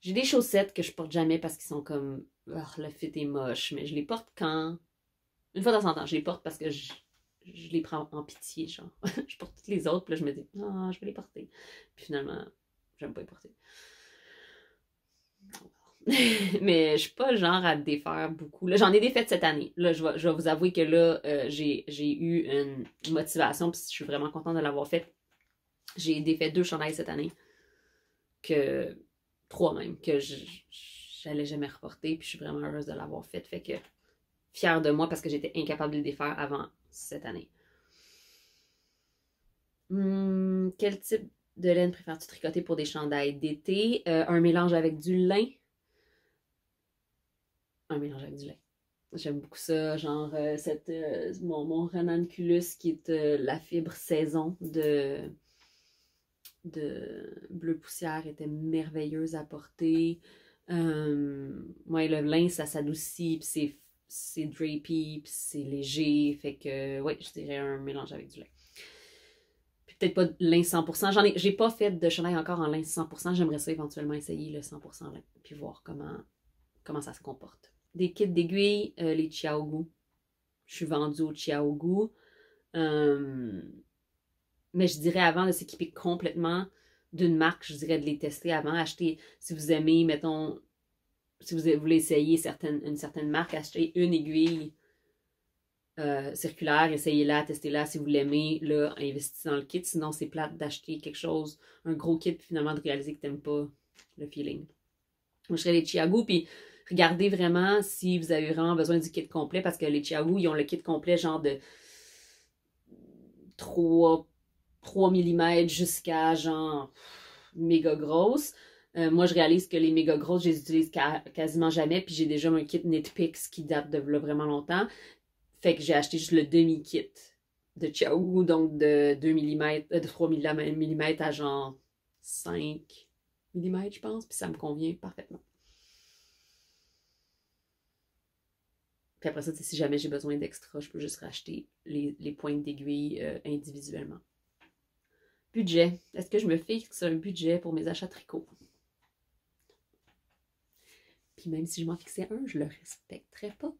J'ai des chaussettes que je porte jamais parce qu'ils sont comme... Oh, le fit est moche, mais je les porte quand... Une fois de temps en temps, je les porte parce que je les prends en pitié, genre. Je porte toutes les autres, puis là, je me dis, ah, je vais les porter. Puis finalement, j'aime pas les porter. Mais je suis pas le genre à défaire beaucoup. Là, j'en ai défaites cette année. Là, je vais vous avouer que là, j'ai eu une motivation, puis je suis vraiment contente de l'avoir fait. J'ai défait 2 chandails cette année, que 3 même, que j'allais jamais reporter, puis je suis vraiment heureuse de l'avoir fait. Fait que fière de moi parce que j'étais incapable de le défaire avant cette année. Quel type de laine préfères-tu tricoter pour des chandails d'été? Un mélange avec du lin. Un mélange avec du lin. J'aime beaucoup ça, genre mon ranunculus qui est la fibre saison de bleu poussière était merveilleuse à porter. Ouais, le lin, ça s'adoucit, puis c'est drapey, puis c'est léger, fait que, ouais, je dirais un mélange avec du lin. Puis peut-être pas de lin 100%, j'ai pas fait de chandail encore en lin 100%, j'aimerais ça éventuellement essayer le 100% lin, puis voir comment ça se comporte. Des kits d'aiguilles, les Chiaogu. Je suis vendue au Chiaogu. Mais je dirais avant de s'équiper complètement d'une marque, je dirais de les tester avant. Acheter, si vous aimez, mettons, si vous voulez essayer une certaine marque, achetez une aiguille circulaire, essayez-la, testez-la. Si vous l'aimez, là, investissez dans le kit. Sinon, c'est plate d'acheter quelque chose, un gros kit, puis finalement de réaliser que t'aimes pas le feeling. Moi, je serais les Chiaogu, puis regardez vraiment si vous avez vraiment besoin du kit complet, parce que les Chiaogu, ils ont le kit complet genre de 3 mm jusqu'à genre méga grosses. Moi, je réalise que les méga grosses, je les utilise quasiment jamais, puis j'ai déjà un kit Knitpicks qui date de là vraiment longtemps. Fait que j'ai acheté juste le demi-kit de Chiaogu, donc de 2 mm, de 3 mm à genre 5 mm, je pense, puis ça me convient parfaitement. Puis après ça, si jamais j'ai besoin d'extra, je peux juste racheter les pointes d'aiguille individuellement. Budget. Est-ce que je me fixe un budget pour mes achats tricot? Puis même si je m'en fixais un, je le respecterais pas.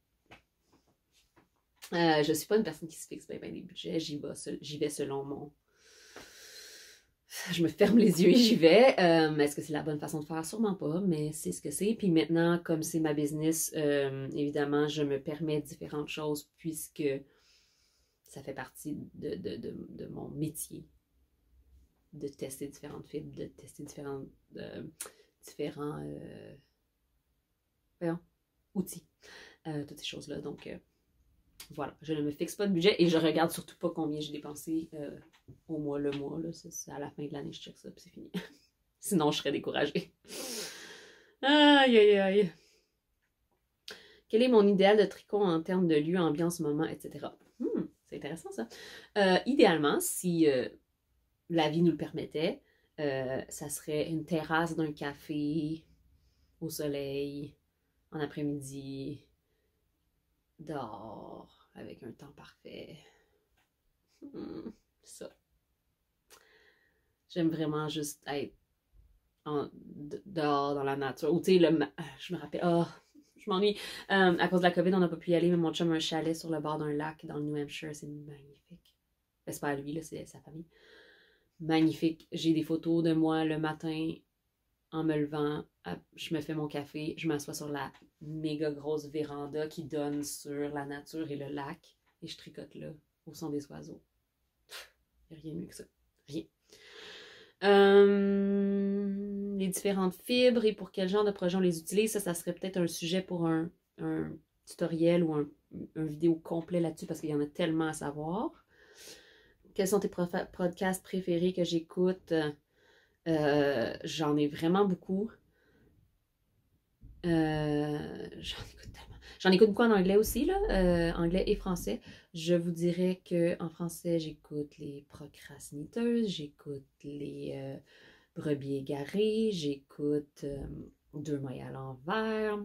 Je suis pas une personne qui se fixe bien des budgets. J'y vais selon mon... Je me ferme les yeux et j'y vais. Est-ce que c'est la bonne façon de faire? Sûrement pas, mais c'est ce que c'est. Puis maintenant, comme c'est ma business, évidemment, je me permets différentes choses puisque ça fait partie de mon métier. De tester différentes fibres, de tester différents outils. Toutes ces choses-là. Donc, voilà, je ne me fixe pas de budget et je regarde surtout pas combien j'ai dépensé au mois, le mois. Là, c'est à la fin de l'année, je check ça, puis c'est fini. Sinon, je serais découragée. Aïe, aïe, aïe. Quel est mon idéal de tricot en termes de lieu, ambiance, moment, etc. C'est intéressant, ça. Idéalement, si la vie nous le permettait, ça serait une terrasse d'un café au soleil, en après-midi, dehors, avec un temps parfait. Ça. J'aime vraiment juste être dehors, dans la nature. Ou tu sais, je me rappelle, je m'ennuie. À cause de la COVID, on n'a pas pu y aller, mais mon chum a un chalet sur le bord d'un lac dans le New Hampshire. C'est magnifique. C'est pas à lui, là, c'est sa famille. Magnifique. J'ai des photos de moi le matin en me levant. Je me fais mon café. Je m'assois sur la méga grosse véranda qui donne sur la nature et le lac. Et je tricote là, au son des oiseaux. Il n'y a rien de mieux que ça. Rien. Les différentes fibres et pour quel genre de projet on les utilise, ça serait peut-être un sujet pour un tutoriel ou un vidéo complet là-dessus parce qu'il y en a tellement à savoir. Quels sont tes podcasts préférés que j'écoute? J'en ai vraiment beaucoup. J'en écoute tellement. J'en écoute beaucoup en anglais aussi, là, anglais et français. Je vous dirais qu'en français, j'écoute les procrastinateuses, j'écoute les brebis égarées, j'écoute Deux mailles à l'envers.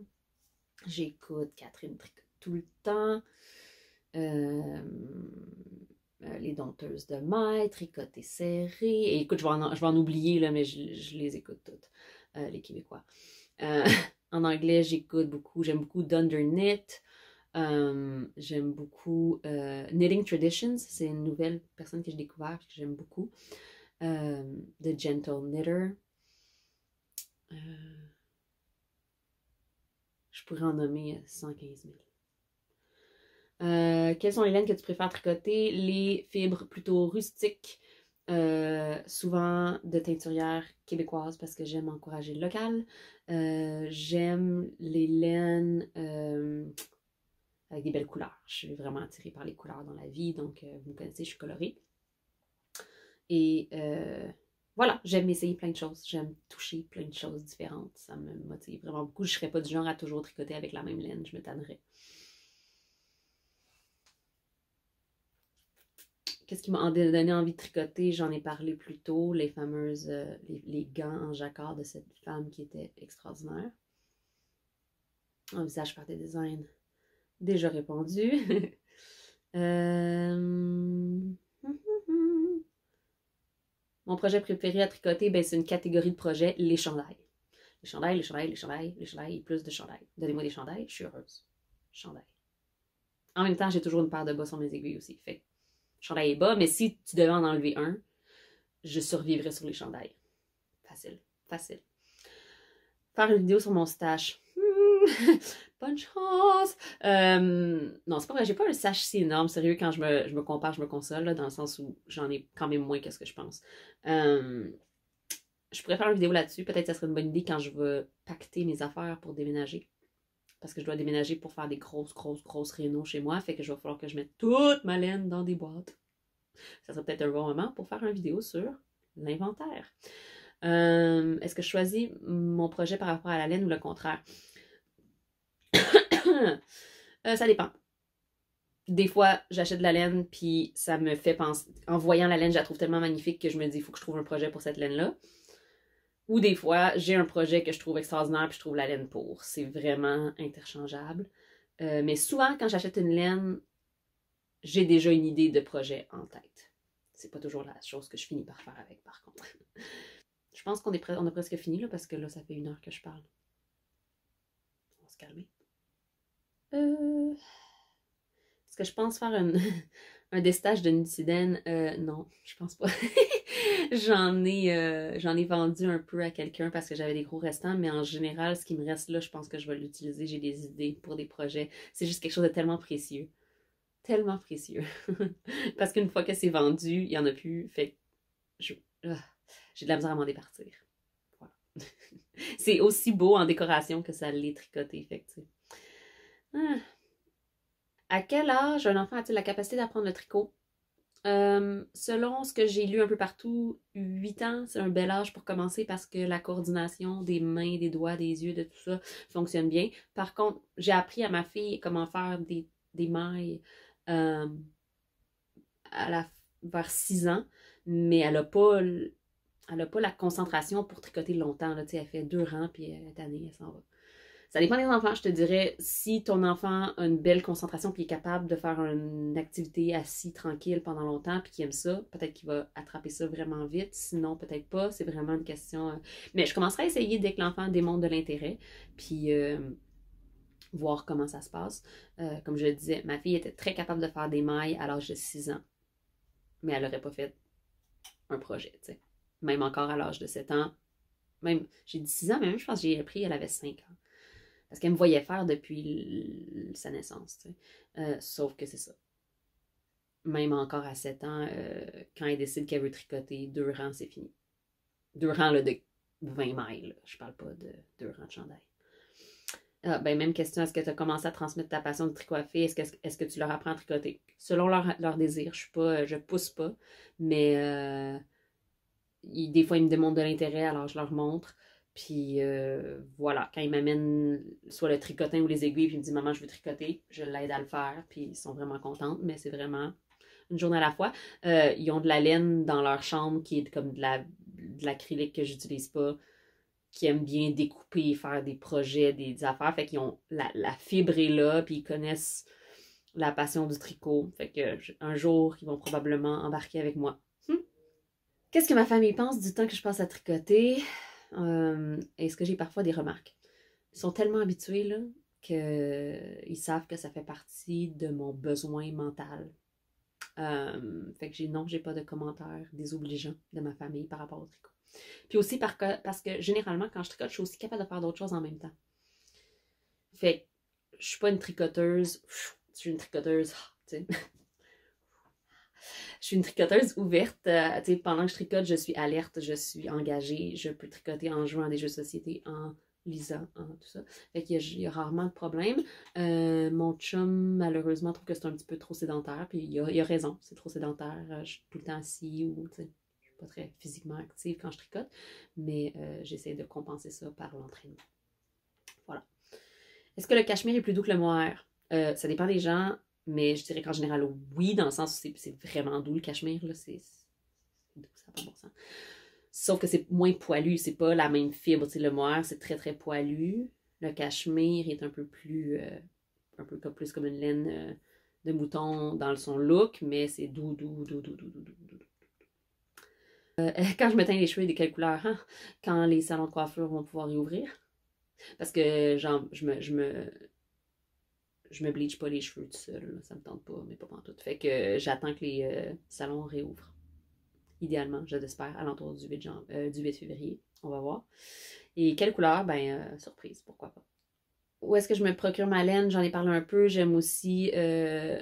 J'écoute Catherine Tricotte tout le temps. Les Dompteuses de Maître, Tricoter serré. Et écoute, je vais en oublier, là, mais je les écoute toutes, les Québécois. En anglais, j'écoute beaucoup, j'aime beaucoup Dunderknit. J'aime beaucoup Knitting Traditions, c'est une nouvelle personne que j'ai découvert que j'aime beaucoup. The Gentle Knitter. Je pourrais en nommer 115 000. Quelles sont les laines que tu préfères tricoter? Les fibres plutôt rustiques, souvent de teinturière québécoise parce que j'aime encourager le local. J'aime les laines avec des belles couleurs. Je suis vraiment attirée par les couleurs dans la vie, donc vous me connaissez, je suis colorée. Et voilà, j'aime essayer plein de choses. J'aime toucher plein de choses différentes. Ça me motive vraiment beaucoup. Je ne serais pas du genre à toujours tricoter avec la même laine. Je me tannerais. Qu'est-ce qui m'a donné envie de tricoter? J'en ai parlé plus tôt. Les fameuses, les gants en jacquard de cette femme qui était extraordinaire. Un visage par des designs. Déjà répondu. Mon projet préféré à tricoter, ben, c'est une catégorie de projet, les chandails. Les chandails, les chandails, les chandails, les chandails et plus de chandails. Donnez-moi des chandails, je suis heureuse. Chandails. En même temps, j'ai toujours une paire de bas sur mes aiguilles aussi. Fait chandail et bas, mais si tu devais en enlever un, je survivrais sur les chandails. Facile, facile. Faire une vidéo sur mon stash. Bonne chance! Non, c'est pas vrai, j'ai pas un stash si énorme. Sérieux, quand je me compare, je me console, là, dans le sens où j'en ai quand même moins que ce que je pense. Je pourrais faire une vidéo là-dessus. Peut-être que ça serait une bonne idée quand je vais pacter mes affaires pour déménager. Parce que je dois déménager pour faire des grosses rénaux chez moi. Fait que je vais falloir que je mette toute ma laine dans des boîtes. Ça serait peut-être un bon moment pour faire une vidéo sur l'inventaire. Est-ce que je choisis mon projet par rapport à la laine ou le contraire? Ça dépend. Des fois, j'achète de la laine, puis ça me fait penser... En voyant la laine, je la trouve tellement magnifique que je me dis, il faut que je trouve un projet pour cette laine-là. Ou des fois, j'ai un projet que je trouve extraordinaire, puis je trouve la laine pour. C'est vraiment interchangeable. Mais souvent, quand j'achète une laine, j'ai déjà une idée de projet en tête. C'est pas toujours la chose que je finis par faire avec, par contre. Je pense qu'on on a presque fini, là, parce que là, ça fait 1 heure que je parle. On va se calmer. Est-ce que je pense faire un destage de Nutiden? Non, je pense pas. J'en ai vendu un peu à quelqu'un parce que j'avais des gros restants, mais en général, ce qui me reste là, je pense que je vais l'utiliser. J'ai des idées pour des projets. C'est juste quelque chose de tellement précieux. Tellement précieux. Parce qu'une fois que c'est vendu, il n'y en a plus. Fait que j'ai de la misère à m'en départir. Voilà. C'est aussi beau en décoration que ça l'est tricoté. Fait que, À quel âge un enfant a-t-il la capacité d'apprendre le tricot? Selon ce que j'ai lu un peu partout, 8 ans, c'est un bel âge pour commencer parce que la coordination des mains, des doigts, des yeux, de tout ça fonctionne bien. Par contre, j'ai appris à ma fille comment faire des mailles vers 6 ans, mais elle n'a pas la concentration pour tricoter longtemps. Là. Elle fait 2 rangs, puis elle est tannée, elle s'en va. Ça dépend des enfants, je te dirais, si ton enfant a une belle concentration puis est capable de faire une activité assis, tranquille pendant longtemps puis qu'il aime ça, peut-être qu'il va attraper ça vraiment vite, sinon peut-être pas, c'est vraiment une question... Mais je commencerai à essayer dès que l'enfant démontre de l'intérêt, puis voir comment ça se passe. Comme je le disais, ma fille était très capable de faire des mailles à l'âge de 6 ans, mais elle n'aurait pas fait un projet, tu sais. Même encore à l'âge de 7 ans, même, j'ai dit 6 ans, mais même je pense que j'ai appris, elle avait 5 ans. Parce qu'elle me voyait faire depuis sa naissance. Tu sais. Sauf que c'est ça. Même encore à 7 ans, quand elle décide qu'elle veut tricoter, 2 rangs, c'est fini. 2 rangs là, de 20 mailles. Là. Je parle pas de 2 rangs de chandail. Même question, est-ce que tu as commencé à transmettre ta passion de tricot à filles? Est-ce que tu leur apprends à tricoter? Selon leur désir, je pousse pas. Mais des fois, ils me demandent de l'intérêt, alors je leur montre. Puis voilà, quand ils m'amènent soit le tricotin ou les aiguilles, puis ils me disent maman, je veux tricoter, je l'aide à le faire, puis ils sont vraiment contentes, mais c'est vraiment une journée à la fois. Ils ont de la laine dans leur chambre qui est comme de l'acrylique que j'utilise pas, qui aiment bien découper, faire des projets, des affaires. Fait qu'ils ont la fibre est là, puis ils connaissent la passion du tricot. Fait que un jour, ils vont probablement embarquer avec moi. Qu'est-ce que ma famille pense du temps que je passe à tricoter? Est-ce que j'ai parfois des remarques? Ils sont tellement habitués là, qu'ils savent que ça fait partie de mon besoin mental. Fait que j'ai pas de commentaires désobligeants de ma famille par rapport au tricot. Puis aussi parce que généralement, quand je tricote, je suis aussi capable de faire d'autres choses en même temps. Fait que je suis pas une tricoteuse, je suis une tricoteuse, tu sais. Je suis une tricoteuse ouverte. Pendant que je tricote, je suis alerte, je suis engagée. Je peux tricoter en jouant à des jeux de société, en lisant, en tout ça. Fait qu'il y a rarement de problème. Mon chum, malheureusement, trouve que c'est un petit peu trop sédentaire. Puis il a raison, c'est trop sédentaire. Je suis tout le temps assis ou, tu sais, je suis pas très physiquement active quand je tricote. Mais j'essaie de compenser ça par l'entraînement. Voilà. Est-ce que le cachemire est plus doux que le mohair? Ça dépend des gens. Mais je dirais qu'en général, oui, dans le sens où c'est vraiment doux le cachemire, là, c'est doux, ça n'a pas de bon sens. Sauf que c'est moins poilu, c'est pas la même fibre. Tu sais, le mohair, c'est très très poilu. Le cachemire est un peu plus, plus comme une laine de mouton dans son look, mais c'est doux. Quand je me teins les cheveux, de quelle couleur? Hein? Quand les salons de coiffure vont pouvoir réouvrir? Parce que genre, je me bleach pas les cheveux tout seul, là. Ça me tente pas, mais pas pantoute. Fait que j'attends que les salons réouvrent. Idéalement, je l'espère, à l'entour du 8 février. On va voir. Et quelle couleur? Surprise, pourquoi pas. Où est-ce que je me procure ma laine? J'en ai parlé un peu. J'aime aussi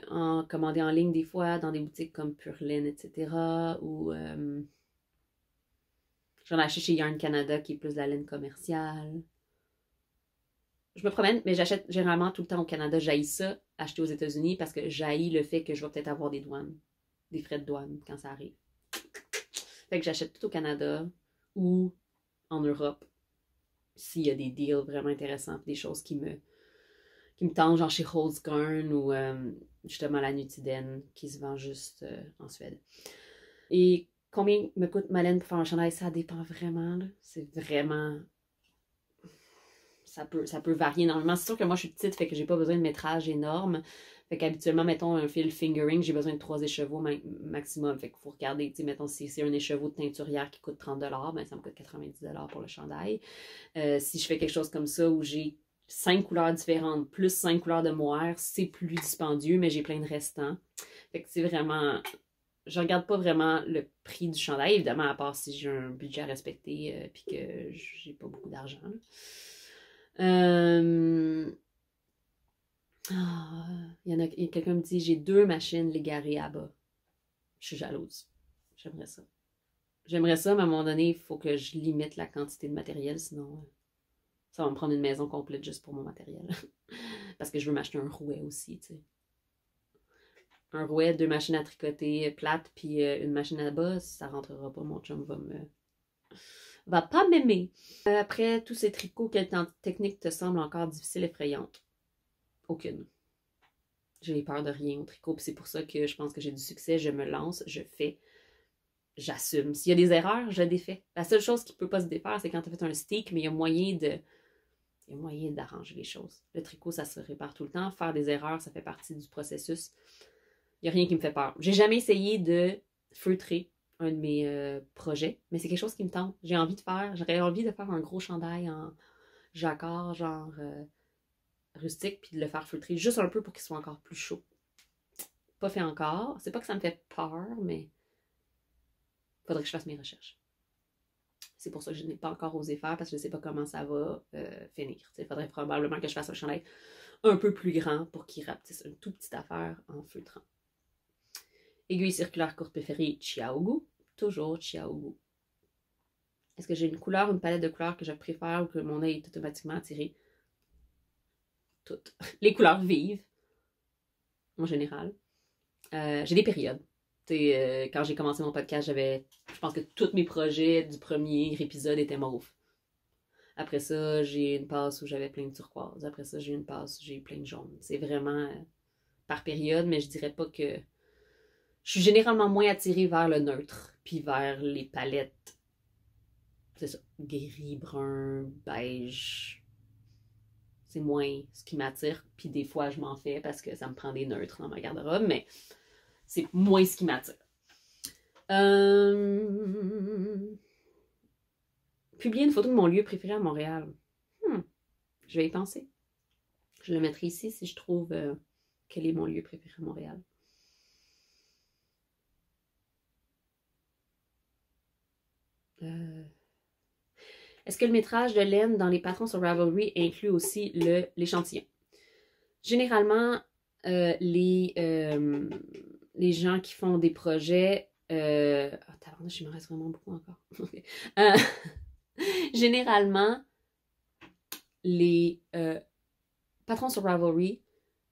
en commander en ligne des fois, dans des boutiques comme Pure Laine, etc. Ou j'en ai acheté chez Yarn Canada, qui est plus de la laine commerciale. Je me promène, mais j'achète généralement tout le temps au Canada. J'haïs ça, acheter aux États-Unis, parce que j'haïs le fait que je vais peut-être avoir des douanes, des frais de douane quand ça arrive. Fait que j'achète tout au Canada ou en Europe, s'il y a des deals vraiment intéressants, des choses qui me tentent, genre chez Holzgarn ou justement la Nutiden, qui se vend juste en Suède. Et combien me coûte ma laine pour faire un chandail? Ça dépend vraiment, là. C'est vraiment... Ça peut varier énormément. C'est sûr que moi, je suis petite, fait que j'ai pas besoin de métrage énorme. Fait qu'habituellement, mettons, un fil fingering, j'ai besoin de 3 écheveaux maximum. Fait qu'il faut regarder, tu sais, mettons, si c'est un écheveau de teinturière qui coûte 30$, ben ça me coûte 90$ pour le chandail. Si je fais quelque chose comme ça, où j'ai 5 couleurs différentes, plus 5 couleurs de mohair, c'est plus dispendieux, mais j'ai plein de restants. Fait que c'est vraiment... Je regarde pas vraiment le prix du chandail, évidemment, à part si j'ai un budget à respecter, puis que j'ai pas beaucoup d'argent, là. Il y en a quelqu'un me dit j'ai 2 machines Légaré à bas. Je suis jalouse. J'aimerais ça. J'aimerais ça, mais à un moment donné, il faut que je limite la quantité de matériel, sinon ça va me prendre une maison complète juste pour mon matériel. Parce que je veux m'acheter un rouet aussi, tu sais. Un rouet, 2 machines à tricoter plates, puis une machine à bas, ça rentrera pas. Mon chum va pas m'aimer. Après tous ces tricots, quelle technique te semble encore difficile, effrayante? Aucune. J'ai peur de rien au tricot, puis c'est pour ça que je pense que j'ai du succès. Je me lance, je fais, j'assume. S'il y a des erreurs, je défais. La seule chose qui peut pas se défaire, c'est quand tu as fait un stick, mais il y a moyen d'arranger les choses. Le tricot, ça se répare tout le temps. Faire des erreurs, ça fait partie du processus. Il n'y a rien qui me fait peur. J'ai jamais essayé de feutrer un de mes projets, mais c'est quelque chose qui me tente. J'aurais envie de faire un gros chandail en jacquard, genre rustique, puis de le faire feutrer juste un peu pour qu'il soit encore plus chaud. Pas fait encore. C'est pas que ça me fait peur, mais faudrait que je fasse mes recherches. C'est pour ça que je n'ai pas encore osé faire, parce que je ne sais pas comment ça va finir. Il faudrait probablement que je fasse un chandail un peu plus grand pour qu'il rapetisse une toute petite affaire en feutrant. Aiguille circulaire courte préférée, Chiaogu. Toujours Chiaogu. Est-ce que j'ai une couleur, une palette de couleurs que je préfère ou que mon œil est automatiquement attiré? Toutes. Les couleurs vives, en général. J'ai des périodes. Quand j'ai commencé mon podcast, je pense que tous mes projets du premier épisode étaient mauves. Après ça, j'ai une passe où j'avais plein de turquoise. Après ça, j'ai une passe où j'ai plein de jaune. C'est vraiment par période, mais je dirais pas que... Je suis généralement moins attirée vers le neutre, puis vers les palettes c'est ça, gris, brun, beige. C'est moins ce qui m'attire. Puis des fois, je m'en fais parce que ça me prend des neutres dans ma garde-robe, mais c'est moins ce qui m'attire. Publier une photo de mon lieu préféré à Montréal. Je vais y penser. Je le mettrai ici si je trouve quel est mon lieu préféré à Montréal. Est-ce que le métrage de laine dans les patrons sur Ravelry inclut aussi l'échantillon? Généralement, les gens qui font des projets... tabarnouche, il me reste vraiment beaucoup encore. Généralement, les patrons sur Ravelry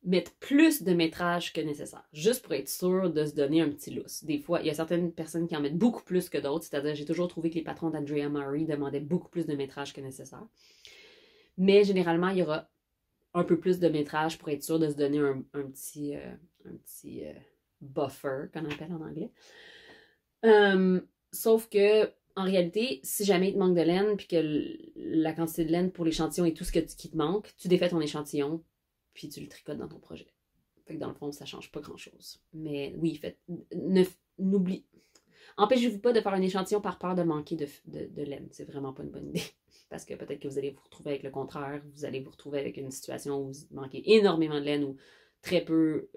mettent plus de métrage que nécessaire, juste pour être sûr de se donner un petit lousse. Des fois, il y a certaines personnes qui en mettent beaucoup plus que d'autres, c'est-à-dire j'ai toujours trouvé que les patrons d'Andrea Murray demandaient beaucoup plus de métrage que nécessaire. Mais généralement, il y aura un peu plus de métrage pour être sûr de se donner un petit buffer, qu'on appelle en anglais. Sauf que, en réalité, si jamais il te manque de laine, puis que la quantité de laine pour l'échantillon est tout ce qui te manque, tu défais ton échantillon, puis tu le tricotes dans ton projet. Fait que dans le fond, ça change pas grand-chose. Mais oui, n'oublie. Empêchez-vous pas de faire un échantillon par peur de manquer de laine. C'est vraiment pas une bonne idée. Parce que peut-être que vous allez vous retrouver avec le contraire. Vous allez vous retrouver avec une situation où vous manquez énormément de laine ou très peu,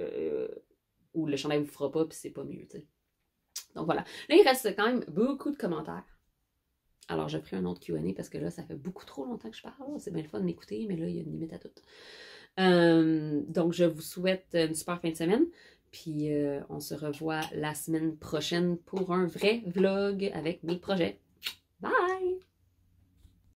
où le chandail vous fera pas, puis c'est pas mieux, t'sais. Donc voilà. Là, il reste quand même beaucoup de commentaires. Alors, je ferai un autre Q&A parce que là, ça fait beaucoup trop longtemps que je parle. C'est bien le fun de m'écouter, mais là, il y a une limite à tout. Donc, je vous souhaite une super fin de semaine. Puis, on se revoit la semaine prochaine pour un vrai vlog avec mes projets. Bye!